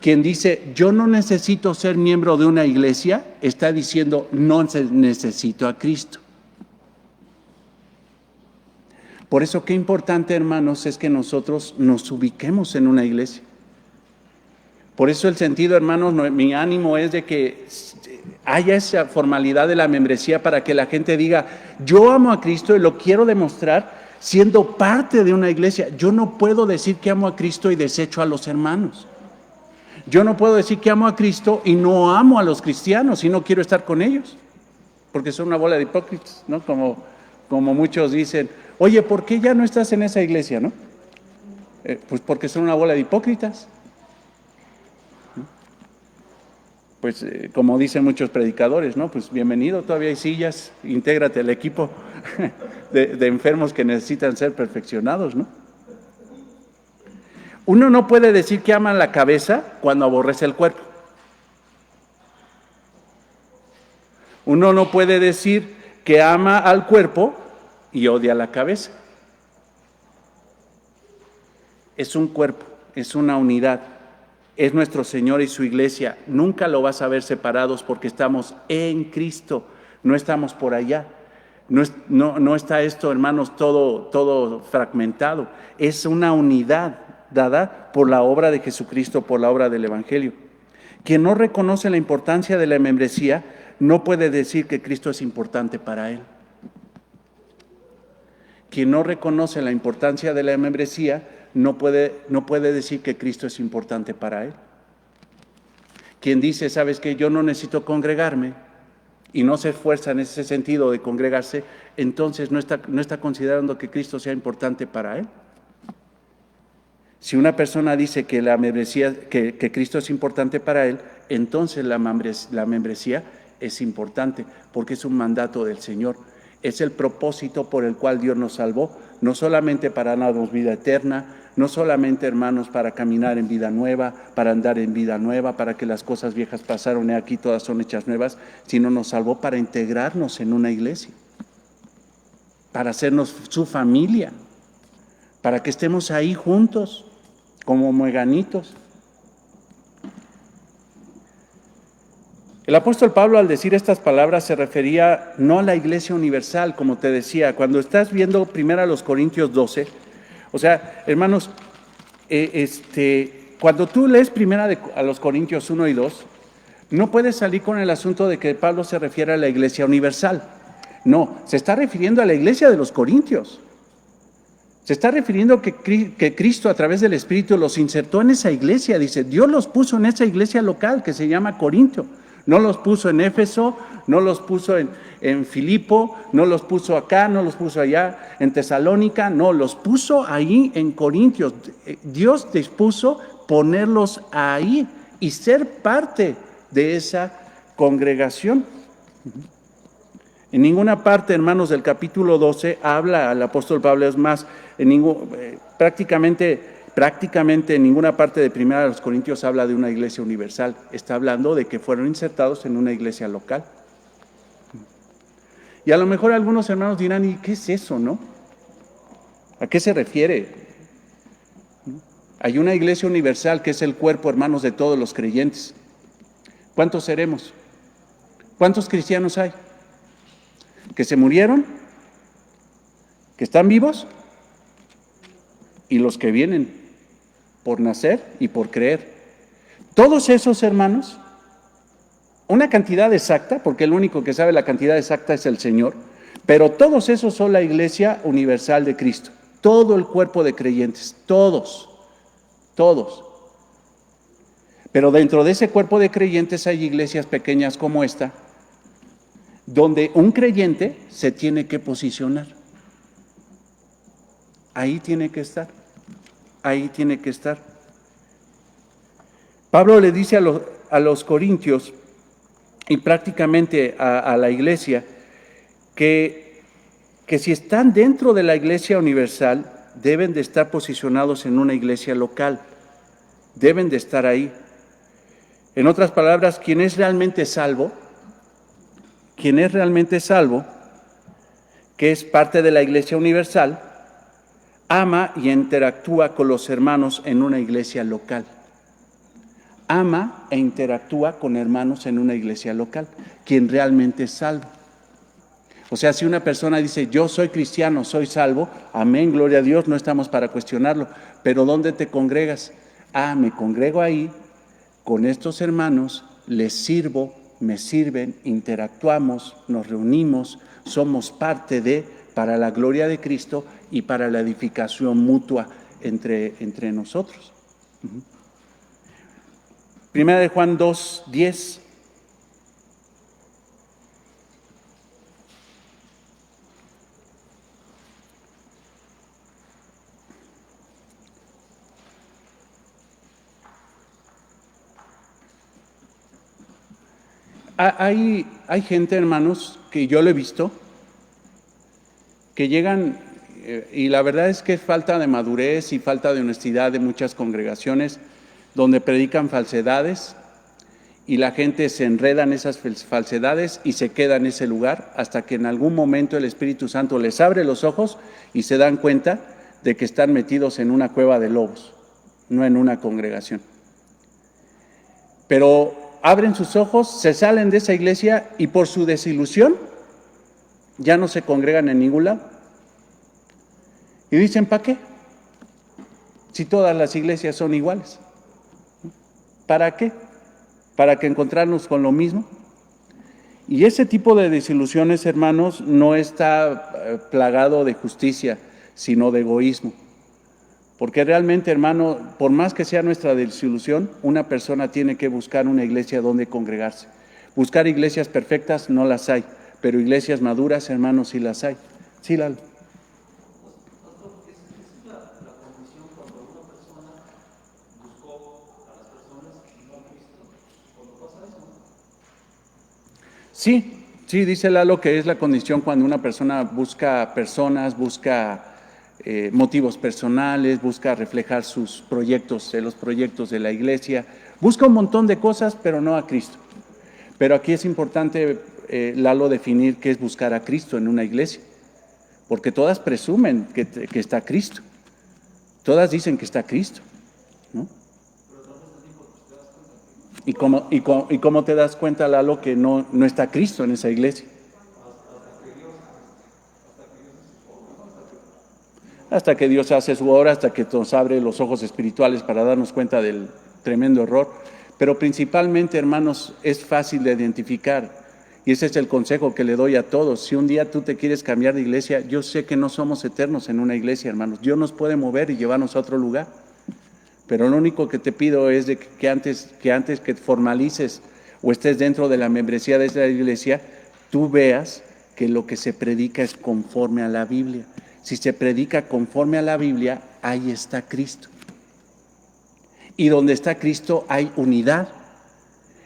Speaker 1: Quien dice, yo no necesito ser miembro de una iglesia, está diciendo, no necesito a Cristo. Por eso, qué importante, hermanos, es que nosotros nos ubiquemos en una iglesia. Por eso el sentido, hermanos, mi ánimo es de que haya esa formalidad de la membresía para que la gente diga, yo amo a Cristo y lo quiero demostrar siendo parte de una iglesia. Yo no puedo decir que amo a Cristo y desecho a los hermanos. Yo no puedo decir que amo a Cristo y no amo a los cristianos y no quiero estar con ellos, porque son una bola de hipócritas, ¿no? Como muchos dicen, oye, ¿por qué ya no estás en esa iglesia, no? Pues porque son una bola de hipócritas. Pues como dicen muchos predicadores, ¿no? Pues bienvenido, todavía hay sillas, intégrate al equipo de enfermos que necesitan ser perfeccionados, ¿no? Uno no puede decir que ama la cabeza cuando aborrece el cuerpo. Uno no puede decir que ama al cuerpo y odia la cabeza. Es un cuerpo, es una unidad. Es nuestro Señor y su iglesia. Nunca lo vas a ver separados porque estamos en Cristo, no estamos por allá. No está esto, hermanos, todo fragmentado. Es una unidad dada por la obra de Jesucristo, por la obra del Evangelio. Quien no reconoce la importancia de la membresía no puede decir que Cristo es importante para él. Quien no reconoce la importancia de la membresía no puede decir que Cristo es importante para él. Quien dice, ¿sabes qué? Yo no necesito congregarme y no se esfuerza en ese sentido de congregarse, entonces no está considerando que Cristo sea importante para él. Si una persona dice que la membresía, que Cristo es importante para él, entonces la membresía es importante porque es un mandato del Señor. Es el propósito por el cual Dios nos salvó, no solamente para darnos vida eterna, no solamente, hermanos, para caminar en vida nueva, para andar en vida nueva, para que las cosas viejas pasaron y aquí todas son hechas nuevas, sino nos salvó para integrarnos en una iglesia, para hacernos su familia, para que estemos ahí juntos, como mueganitos. El apóstol Pablo, al decir estas palabras, se refería no a la iglesia universal, como te decía. Cuando estás viendo primero a los Corintios 12, o sea, hermanos, cuando tú lees primero a los Corintios 1 y 2, no puedes salir con el asunto de que Pablo se refiere a la iglesia universal. No, se está refiriendo a la iglesia de los Corintios. Se está refiriendo que Cristo a través del Espíritu los insertó en esa iglesia. Dice, Dios los puso en esa iglesia local que se llama Corintio. No los puso en Éfeso, no los puso en Filipo, no los puso acá, no los puso allá en Tesalónica, no, los puso ahí en Corintios. Dios dispuso ponerlos ahí y ser parte de esa congregación. En ninguna parte, hermanos, del capítulo 12 habla el apóstol Pablo, es más, prácticamente en ninguna parte de Primera de los Corintios habla de una iglesia universal. Está hablando de que fueron insertados en una iglesia local. Y a lo mejor algunos hermanos dirán, ¿y qué es eso, no? ¿A qué se refiere? Hay una iglesia universal que es el cuerpo, hermanos, de todos los creyentes. ¿Cuántos seremos? ¿Cuántos cristianos hay? ¿Que se murieron? ¿Que están vivos? Y los que vienen por nacer y por creer. Todos esos, hermanos, una cantidad exacta, porque el único que sabe la cantidad exacta es el Señor, pero todos esos son la iglesia universal de Cristo. Todo el cuerpo de creyentes, todos. Pero dentro de ese cuerpo de creyentes hay iglesias pequeñas como esta, donde un creyente se tiene que posicionar. Ahí tiene que estar. Pablo le dice a los corintios y prácticamente a la iglesia que si están dentro de la iglesia universal, deben de estar posicionados en una iglesia local, deben de estar ahí. En otras palabras, quien es realmente salvo, que es parte de la iglesia universal, ama y interactúa con los hermanos en una iglesia local. Ama e interactúa con hermanos en una iglesia local, quien realmente es salvo. O sea, si una persona dice, yo soy cristiano, soy salvo, amén, gloria a Dios, no estamos para cuestionarlo, pero ¿dónde te congregas? Me congrego ahí, con estos hermanos, les sirvo, me sirven, interactuamos, nos reunimos, somos parte para la gloria de Cristo y para la edificación mutua entre nosotros. Primera de Juan 2:10. Hay gente, hermanos, que yo lo he visto, que llegan, y la verdad es que es falta de madurez y falta de honestidad de muchas congregaciones, donde predican falsedades y la gente se enreda en esas falsedades y se queda en ese lugar hasta que en algún momento el Espíritu Santo les abre los ojos y se dan cuenta de que están metidos en una cueva de lobos, no en una congregación. Pero abren sus ojos, se salen de esa iglesia y por su desilusión ya no se congregan en ningún lado. Y dicen, ¿para qué? Si todas las iglesias son iguales. ¿Para qué? ¿Para que encontrarnos con lo mismo? Y ese tipo de desilusiones, hermanos, no está plagado de justicia, sino de egoísmo. Porque realmente, hermano, por más que sea nuestra desilusión, una persona tiene que buscar una iglesia donde congregarse. Buscar iglesias perfectas no las hay, pero iglesias maduras, hermanos, sí las hay. Sí, Lalo. Sí, dice Lalo que es la condición cuando una persona busca personas, busca motivos personales, busca reflejar sus proyectos, los proyectos de la iglesia, busca un montón de cosas, pero no a Cristo. Pero aquí es importante, Lalo, definir qué es buscar a Cristo en una iglesia, porque todas presumen que está Cristo, todas dicen que está Cristo, ¿no? ¿Y cómo te das cuenta, Lalo, que no está Cristo en esa iglesia? Hasta que Dios hace su obra, hasta que nos abre los ojos espirituales para darnos cuenta del tremendo error. Pero principalmente, hermanos, es fácil de identificar. Y ese es el consejo que le doy a todos. Si un día tú te quieres cambiar de iglesia, yo sé que no somos eternos en una iglesia, hermanos. Dios nos puede mover y llevarnos a otro lugar. Pero lo único que te pido es de que antes que formalices o estés dentro de la membresía de esa iglesia, tú veas que lo que se predica es conforme a la Biblia. Si se predica conforme a la Biblia, ahí está Cristo. Y donde está Cristo hay unidad.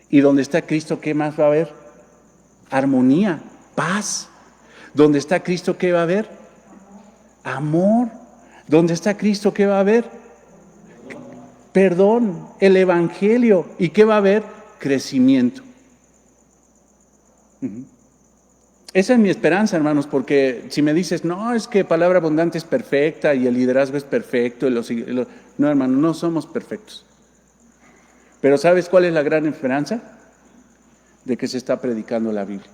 Speaker 1: Y donde está Cristo, ¿qué más va a haber? Armonía, paz. Donde está Cristo, ¿qué va a haber? Amor. Donde está Cristo, ¿qué va a haber? Perdón, el Evangelio. ¿Y qué va a haber? Crecimiento. Esa es mi esperanza, hermanos, porque si me dices, no, es que Palabra Abundante es perfecta y el liderazgo es perfecto, no, hermano, no somos perfectos. Pero ¿sabes cuál es la gran esperanza? De que se está predicando la Biblia.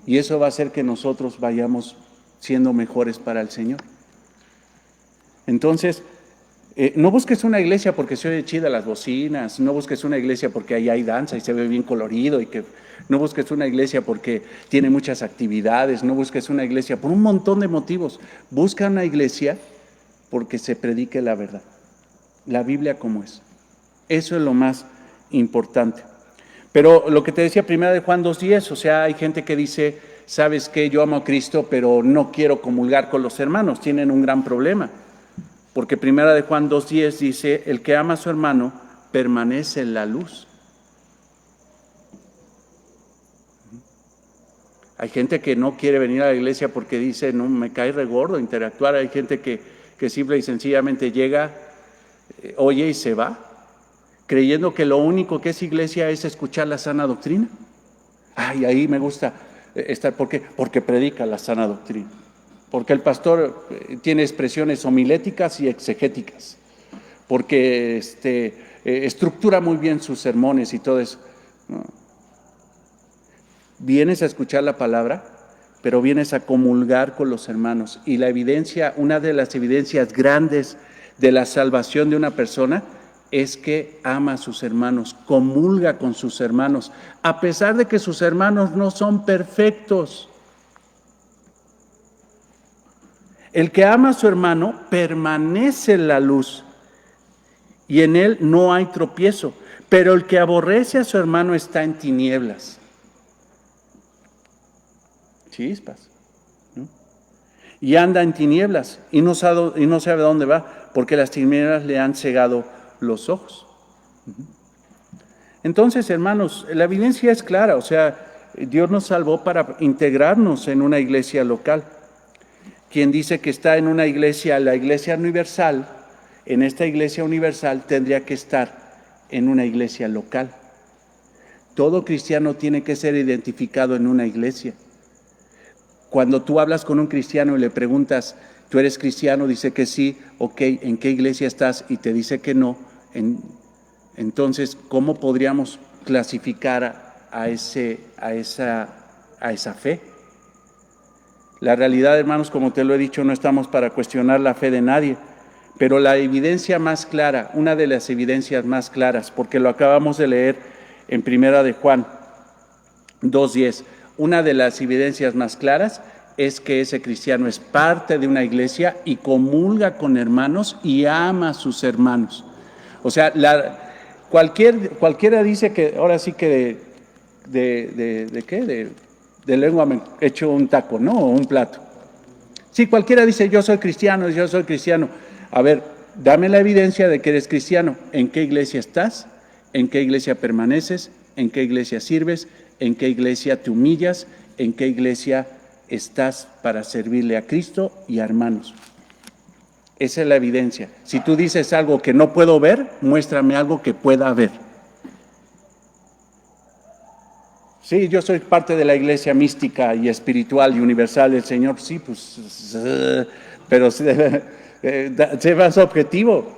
Speaker 1: Y eso va a hacer que nosotros vayamos siendo mejores para el Señor. Entonces, no busques una iglesia porque se oye chida las bocinas, no busques una iglesia porque ahí hay danza y se ve bien colorido, no busques una iglesia porque tiene muchas actividades, no busques una iglesia por un montón de motivos. Busca una iglesia porque se predique la verdad, la Biblia como es. Eso es lo más importante. Pero lo que te decía primero de Juan 2:10, o sea, hay gente que dice, ¿sabes qué? Yo amo a Cristo, pero no quiero comulgar con los hermanos, tienen un gran problema. Porque primera de Juan 2:10 dice, el que ama a su hermano permanece en la luz. Hay gente que no quiere venir a la iglesia porque dice, no, me cae regordo interactuar. Hay gente que simple y sencillamente llega, oye y se va, creyendo que lo único que es iglesia es escuchar la sana doctrina. Ay, ahí me gusta estar, ¿por qué? Porque predica la sana doctrina. Porque el pastor tiene expresiones homiléticas y exegéticas. Porque estructura muy bien sus sermones y todo eso. No. Vienes a escuchar la palabra, pero vienes a comulgar con los hermanos. Y la evidencia, una de las evidencias grandes de la salvación de una persona es que ama a sus hermanos, comulga con sus hermanos, a pesar de que sus hermanos no son perfectos. El que ama a su hermano permanece en la luz y en él no hay tropiezo, pero el que aborrece a su hermano está en tinieblas. Chispas, ¿no? Y anda en tinieblas y no sabe a dónde va, porque las tinieblas le han cegado los ojos. Entonces, hermanos, la evidencia es clara, o sea, Dios nos salvó para integrarnos en una iglesia local. Quien dice que está en una iglesia, la iglesia universal, en esta iglesia universal tendría que estar en una iglesia local. Todo cristiano tiene que ser identificado en una iglesia. Cuando tú hablas con un cristiano y le preguntas, ¿tú eres cristiano? Dice que sí, ok, ¿en qué iglesia estás? Y te dice que no. Entonces, ¿cómo podríamos clasificar a esa fe? La realidad, hermanos, como te lo he dicho, no estamos para cuestionar la fe de nadie, pero la evidencia más clara, una de las evidencias más claras, porque lo acabamos de leer en Primera de Juan 2:10, una de las evidencias más claras es que ese cristiano es parte de una iglesia y comulga con hermanos y ama a sus hermanos. O sea, cualquiera dice que ahora sí que de lengua me echo un taco, ¿no? O un plato. Sí, cualquiera dice, yo soy cristiano. A ver, dame la evidencia de que eres cristiano. ¿En qué iglesia estás? ¿En qué iglesia permaneces? ¿En qué iglesia sirves? ¿En qué iglesia te humillas? ¿En qué iglesia estás para servirle a Cristo y a hermanos? Esa es la evidencia. Si tú dices algo que no puedo ver, muéstrame algo que pueda ver. Sí, yo soy parte de la iglesia mística y espiritual y universal del Señor. Sí, pues, pero se va a su objetivo.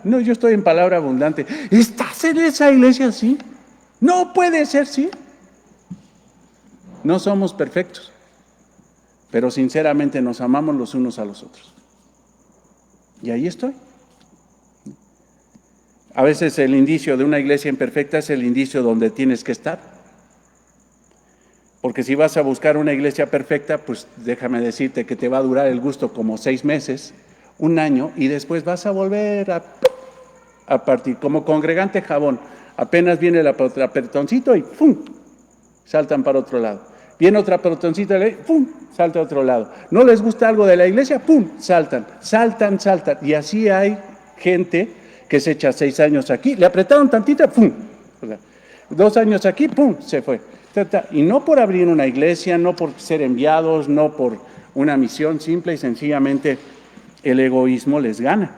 Speaker 1: No, yo estoy en palabra abundante. ¿Estás en esa iglesia? Sí. No puede ser, sí. No somos perfectos, pero sinceramente nos amamos los unos a los otros. Y ahí estoy. A veces el indicio de una iglesia imperfecta es el indicio donde tienes que estar. Porque si vas a buscar una iglesia perfecta, pues déjame decirte que te va a durar el gusto como 6 meses, 1 año, y después vas a volver a partir, como congregante jabón. Apenas viene el apretoncito y ¡pum!, saltan para otro lado. Viene otra apretoncita, ¡pum!, salta a otro lado. ¿No les gusta algo de la iglesia? ¡Pum!, saltan. Y así hay gente que se echa 6 años aquí, le apretaron tantito, ¡pum!, 2 años aquí, ¡pum!, se fue. Y no por abrir una iglesia, no por ser enviados, no por una misión, simple y sencillamente el egoísmo les gana.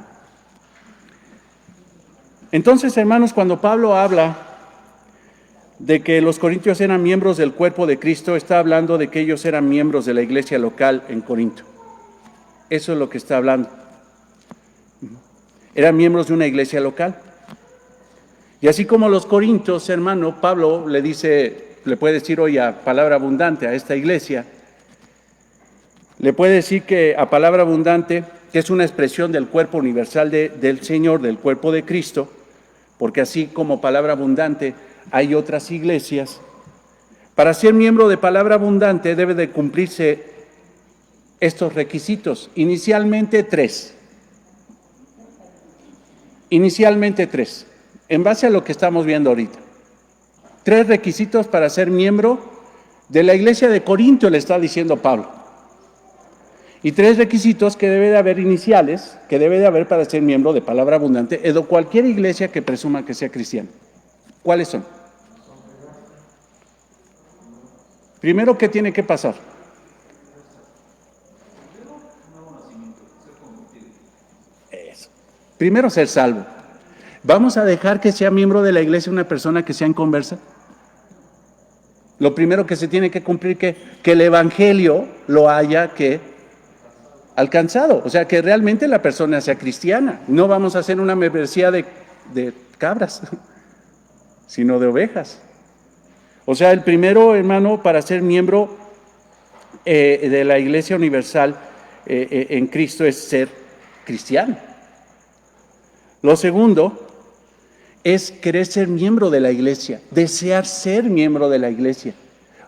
Speaker 1: Entonces, hermanos, cuando Pablo habla de que los corintios eran miembros del cuerpo de Cristo, está hablando de que ellos eran miembros de la iglesia local en Corinto. Eso es lo que está hablando. Eran miembros de una iglesia local. Y así como los corintios, hermano, Pablo le puede decir hoy a palabra abundante a esta iglesia, le puede decir que a palabra abundante, que es una expresión del cuerpo universal del Señor, del cuerpo de Cristo, porque así como palabra abundante hay otras iglesias. Para ser miembro de palabra abundante debe de cumplirse estos requisitos, inicialmente 3, en base a lo que estamos viendo ahorita. 3 requisitos para ser miembro de la iglesia de Corinto, le está diciendo Pablo. Y 3 requisitos que debe de haber iniciales, que debe de haber para ser miembro de Palabra Abundante, de cualquier iglesia que presuma que sea cristiana. ¿Cuáles son? Primero, ¿qué tiene que pasar? Eso. Primero, ser salvo. ¿Vamos a dejar que sea miembro de la iglesia una persona que sea inconversa? Lo primero que se tiene que cumplir que el evangelio lo haya alcanzado, o sea, que realmente la persona sea cristiana. No vamos a hacer una membresía de cabras, sino de ovejas. O sea, el primero, hermano, para ser miembro de la Iglesia Universal en Cristo es ser cristiano. Lo segundo es querer ser miembro de la iglesia, desear ser miembro de la iglesia.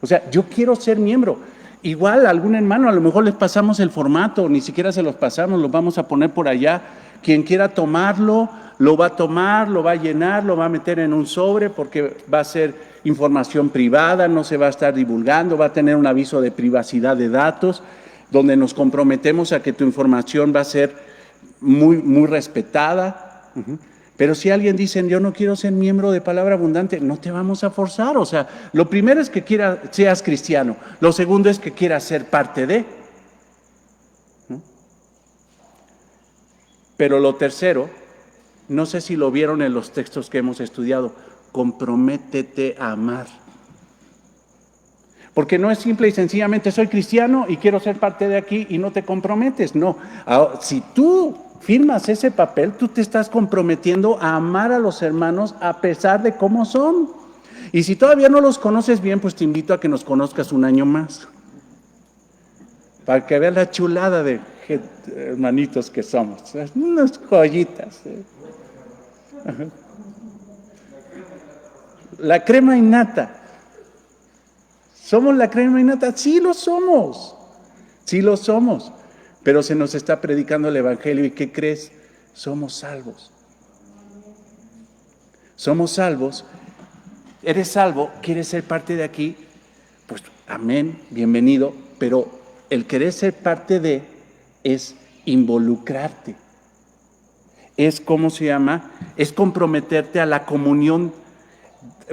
Speaker 1: O sea, yo quiero ser miembro. Igual a algún hermano, a lo mejor les pasamos el formato, ni siquiera se los pasamos, los vamos a poner por allá. Quien quiera tomarlo, lo va a tomar, lo va a llenar, lo va a meter en un sobre porque va a ser información privada, no se va a estar divulgando, va a tener un aviso de privacidad de datos, donde nos comprometemos a que tu información va a ser muy, muy respetada. Pero si alguien dice, yo no quiero ser miembro de Palabra Abundante, no te vamos a forzar. O sea, lo primero es que seas cristiano. Lo segundo es que quieras ser parte de. ¿No? Pero lo tercero, no sé si lo vieron en los textos que hemos estudiado, comprométete a amar. Porque no es simple y sencillamente soy cristiano y quiero ser parte de aquí y no te comprometes. No, si tú firmas ese papel, tú te estás comprometiendo a amar a los hermanos a pesar de cómo son. Y si todavía no los conoces bien, pues te invito a que nos conozcas un año más. Para que veas la chulada de hermanitos que somos. Unas joyitas. La crema innata. ¿Somos la crema innata? Sí lo somos. Sí lo somos. Pero se nos está predicando el evangelio y ¿qué crees? Somos salvos. Somos salvos. ¿Eres salvo? ¿Quieres ser parte de aquí? Pues amén, bienvenido. Pero el querer ser parte de es involucrarte. Es, ¿cómo se llama? Es comprometerte a la comunión,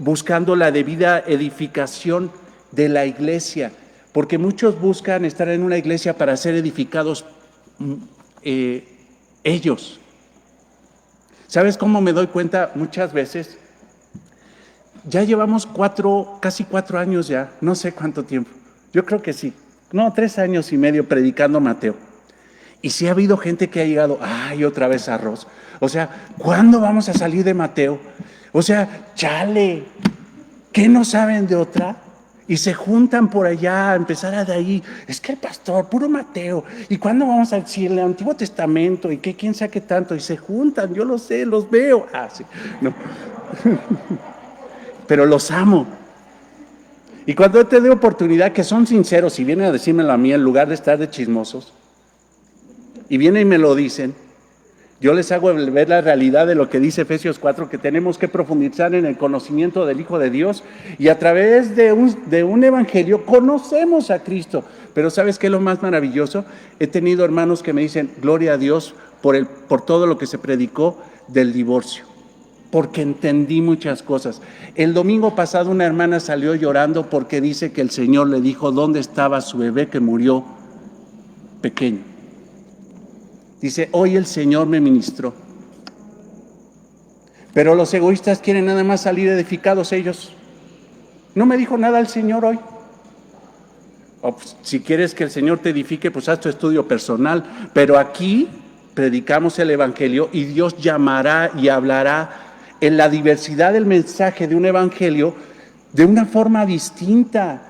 Speaker 1: buscando la debida edificación de la iglesia. Porque muchos buscan estar en una iglesia para ser edificados ellos. ¿Sabes cómo me doy cuenta muchas veces? Ya llevamos casi 4 años ya, no sé cuánto tiempo. Yo creo que sí. 3 años y medio predicando Mateo. Y sí ha habido gente que ha llegado, ¡ay, otra vez arroz! O sea, ¿cuándo vamos a salir de Mateo? O sea, chale, ¿qué no saben de otra? Y se juntan por allá a empezar a de ahí. Es que el pastor, puro Mateo. ¿Y cuándo vamos a decir el Antiguo Testamento? ¿Y qué quién sabe tanto? Y se juntan, yo lo sé, los veo. Sí, no. Pero los amo. Y cuando te doy oportunidad, que son sinceros y vienen a decírmelo a mí en lugar de estar de chismosos, y vienen y me lo dicen, yo les hago ver la realidad de lo que dice Efesios 4, que tenemos que profundizar en el conocimiento del Hijo de Dios y a través de un evangelio conocemos a Cristo. Pero ¿sabes qué es lo más maravilloso? He tenido hermanos que me dicen, gloria a Dios por todo lo que se predicó del divorcio, porque entendí muchas cosas. El domingo pasado una hermana salió llorando porque dice que el Señor le dijo dónde estaba su bebé que murió pequeño. Dice, hoy el Señor me ministró. Pero los egoístas quieren nada más salir edificados ellos. No me dijo nada el Señor hoy. Pues, si quieres que el Señor te edifique, pues haz tu estudio personal. Pero aquí predicamos el evangelio y Dios llamará y hablará en la diversidad del mensaje de un evangelio de una forma distinta.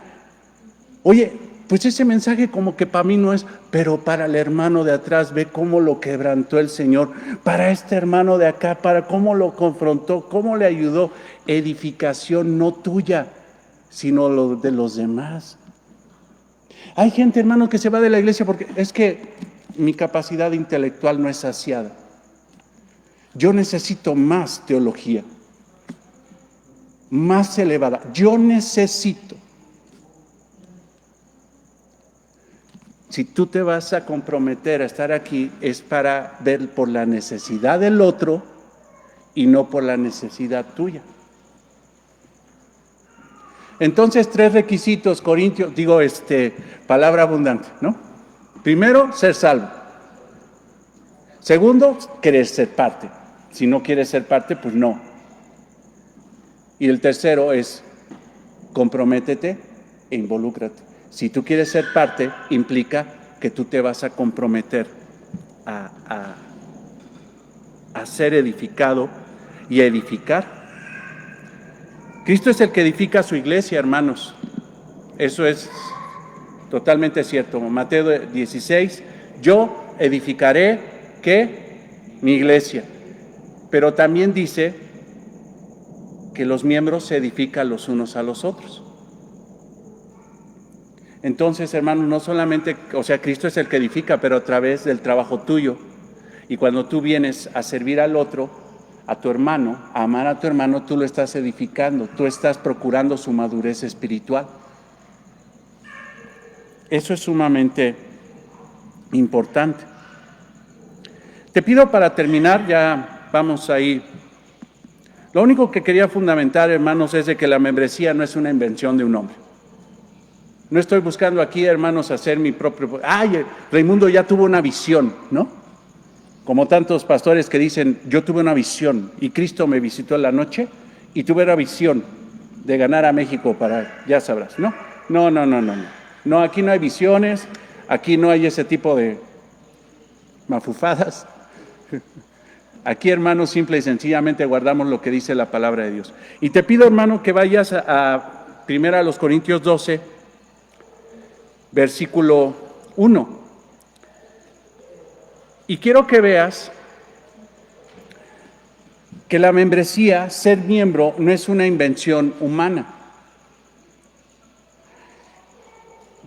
Speaker 1: Oye, pues ese mensaje como que para mí no es, pero para el hermano de atrás, ve cómo lo quebrantó el Señor. Para este hermano de acá, para cómo lo confrontó, cómo le ayudó. Edificación no tuya, sino lo de los demás. Hay gente, hermano, que se va de la iglesia porque es que mi capacidad intelectual no es saciada. Yo necesito más teología, más elevada. Yo necesito. Si tú te vas a comprometer a estar aquí, es para ver por la necesidad del otro y no por la necesidad tuya. Entonces, 3 requisitos, Corintios, palabra abundante, ¿no? Primero, ser salvo. Segundo, querer ser parte. Si no quieres ser parte, pues no. Y el tercero es, comprométete e involúcrate. Si tú quieres ser parte, implica que tú te vas a comprometer a ser edificado y a edificar. Cristo es el que edifica su iglesia, hermanos. Eso es totalmente cierto. Mateo 16, yo edificaré, ¿qué? Mi iglesia. Pero también dice que los miembros se edifican los unos a los otros. Entonces, hermanos, no solamente, Cristo es el que edifica, pero a través del trabajo tuyo. Y cuando tú vienes a servir al otro, a tu hermano, a amar a tu hermano, tú lo estás edificando, tú estás procurando su madurez espiritual. Eso es sumamente importante. Te pido para terminar, ya vamos ahí. Lo único que quería fundamentar, hermanos, es de que la membresía no es una invención de un hombre. No estoy buscando aquí, hermanos, hacer mi propio... ¡Ay, Raimundo ya tuvo una visión!, ¿no? Como tantos pastores que dicen, yo tuve una visión y Cristo me visitó en la noche y tuve una visión de ganar a México para, ya sabrás, ¿no? No. No, aquí no hay visiones, aquí no hay ese tipo de mafufadas. Aquí, hermanos, simple y sencillamente guardamos lo que dice la palabra de Dios. Y te pido, hermano, que vayas a 1 Corintios 12, versículo 1. Y quiero que veas que la membresía, ser miembro, no es una invención humana.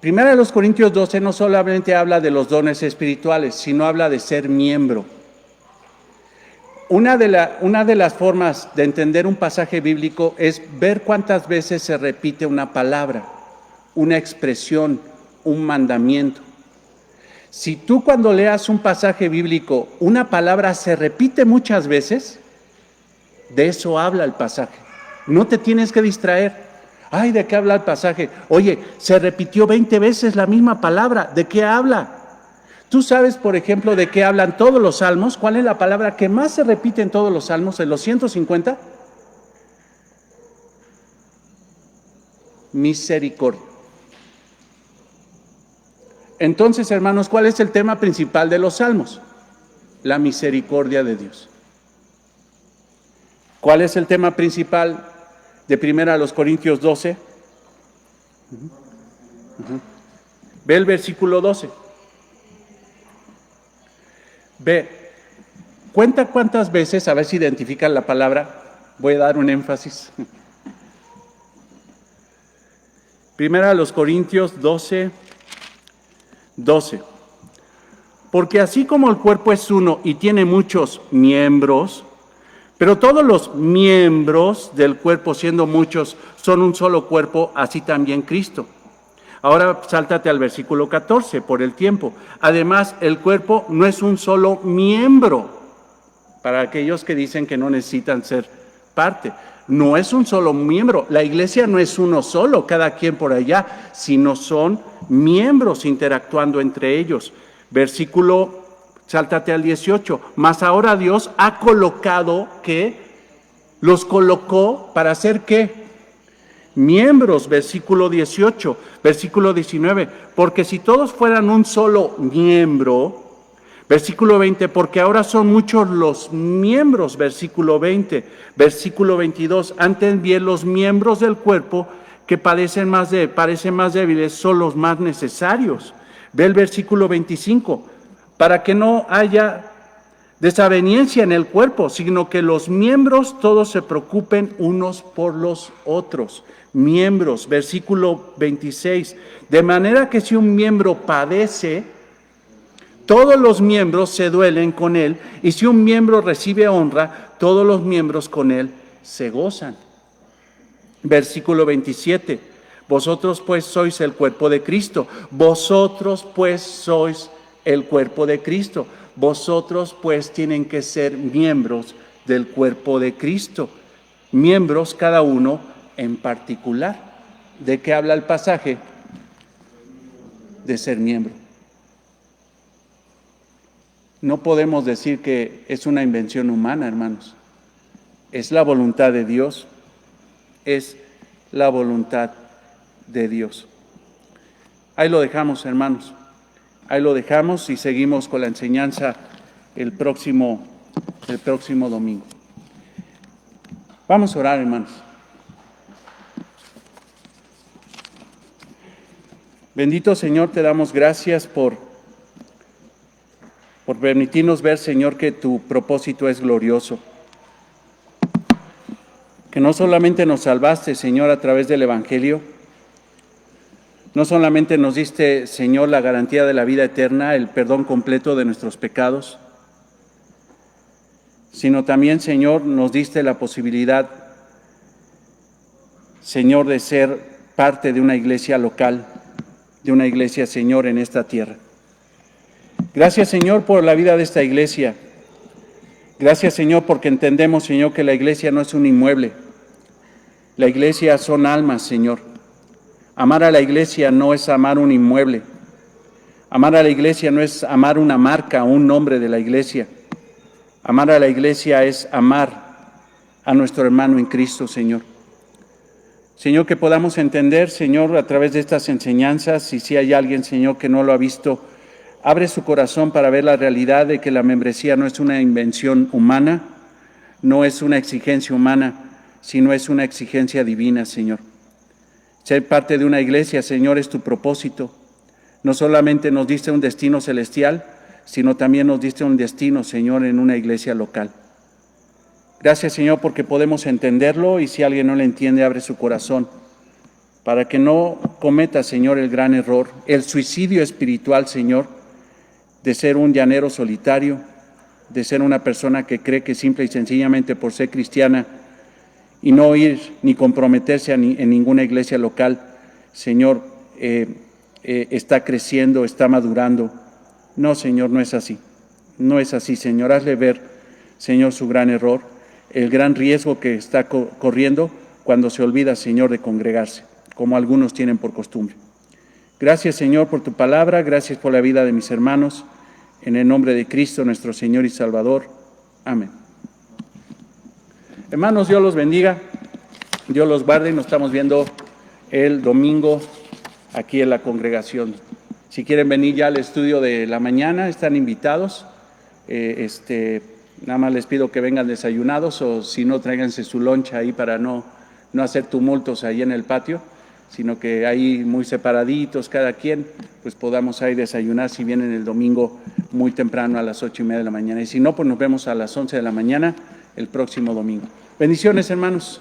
Speaker 1: 1 Corintios 12 no solamente habla de los dones espirituales, sino habla de ser miembro. Una de las formas de entender un pasaje bíblico es ver cuántas veces se repite una palabra, una expresión, un mandamiento. Si tú cuando leas un pasaje bíblico, una palabra se repite muchas veces, de eso habla el pasaje. No te tienes que distraer. Ay, ¿de qué habla el pasaje? Oye, se repitió 20 veces la misma palabra. ¿De qué habla? ¿Tú sabes, por ejemplo, de qué hablan todos los salmos? ¿Cuál es la palabra que más se repite en todos los salmos, en los 150? Misericordia. Entonces, hermanos, ¿cuál es el tema principal de los salmos? La misericordia de Dios. ¿Cuál es el tema principal de 1 Corintios 12? Ve el versículo 12. Ve, cuenta cuántas veces, a ver si identifican la palabra, voy a dar un énfasis. 1 Corintios 12. Porque así como el cuerpo es uno y tiene muchos miembros, pero todos los miembros del cuerpo, siendo muchos, son un solo cuerpo, así también Cristo. Ahora sáltate al versículo 14, por el tiempo. Además, el cuerpo no es un solo miembro, para aquellos que dicen que no necesitan ser parte. No es un solo miembro. La iglesia no es uno solo, cada quien por allá, sino son miembros interactuando entre ellos. Versículo, sáltate al 18. Mas ahora Dios ha colocado, ¿qué? Los colocó para hacer ¿qué? Miembros, versículo 18. Versículo 19. Porque si todos fueran un solo miembro, versículo 20, porque ahora son muchos los miembros, versículo 20, versículo 22, antes bien los miembros del cuerpo que parecen más débiles son los más necesarios. Ve el versículo 25, para que no haya desaveniencia en el cuerpo, sino que los miembros todos se preocupen unos por los otros. Miembros, versículo 26, de manera que si un miembro padece, todos los miembros se duelen con él, y si un miembro recibe honra, todos los miembros con él se gozan. Versículo 27, Vosotros pues sois el cuerpo de Cristo. Vosotros pues sois el cuerpo de Cristo. Vosotros pues tienen que ser miembros del cuerpo de Cristo. Miembros cada uno en particular. ¿De qué habla el pasaje? De ser miembro. No podemos decir que es una invención humana, hermanos. Es la voluntad de Dios. Es la voluntad de Dios. Ahí lo dejamos, hermanos. Ahí lo dejamos y seguimos con la enseñanza el próximo domingo. Vamos a orar, hermanos. Bendito Señor, te damos gracias por permitirnos ver, Señor, que tu propósito es glorioso. Que no solamente nos salvaste, Señor, a través del Evangelio, no solamente nos diste, Señor, la garantía de la vida eterna, el perdón completo de nuestros pecados, sino también, Señor, nos diste la posibilidad, Señor, de ser parte de una iglesia local, de una iglesia, Señor, en esta tierra. Gracias, Señor, por la vida de esta iglesia. Gracias, Señor, porque entendemos, Señor, que la iglesia no es un inmueble. La iglesia son almas, Señor. Amar a la iglesia no es amar un inmueble. Amar a la iglesia no es amar una marca o un nombre de la iglesia. Amar a la iglesia es amar a nuestro hermano en Cristo, Señor. Señor, que podamos entender, Señor, a través de estas enseñanzas, y si hay alguien, Señor, que no lo ha visto, abre su corazón para ver la realidad de que la membresía no es una invención humana, no es una exigencia humana, sino es una exigencia divina, Señor. Ser parte de una iglesia, Señor, es tu propósito. No solamente nos diste un destino celestial, sino también nos diste un destino, Señor, en una iglesia local. Gracias, Señor, porque podemos entenderlo, y si alguien no lo entiende, abre su corazón para que no cometa, Señor, el gran error, el suicidio espiritual, Señor, de ser un llanero solitario, de ser una persona que cree que simple y sencillamente por ser cristiana y no ir ni comprometerse en ninguna iglesia local, Señor, está creciendo, está madurando. No, Señor, no es así. No es así, Señor. Hazle ver, Señor, su gran error, el gran riesgo que está corriendo cuando se olvida, Señor, de congregarse, como algunos tienen por costumbre. Gracias, Señor, por tu palabra. Gracias por la vida de mis hermanos. En el nombre de Cristo, nuestro Señor y Salvador. Amén. Hermanos, Dios los bendiga. Dios los guarde. Nos estamos viendo el domingo aquí en la congregación. Si quieren venir ya al estudio de la mañana, están invitados. Nada más les pido que vengan desayunados, o si no, tráiganse su loncha ahí para no hacer tumultos ahí en el patio, sino que ahí muy separaditos cada quien, pues podamos ahí desayunar si vienen el domingo muy temprano a las 8:30 de la mañana. Y si no, pues nos vemos a las 11 de la mañana el próximo domingo. Bendiciones, hermanos.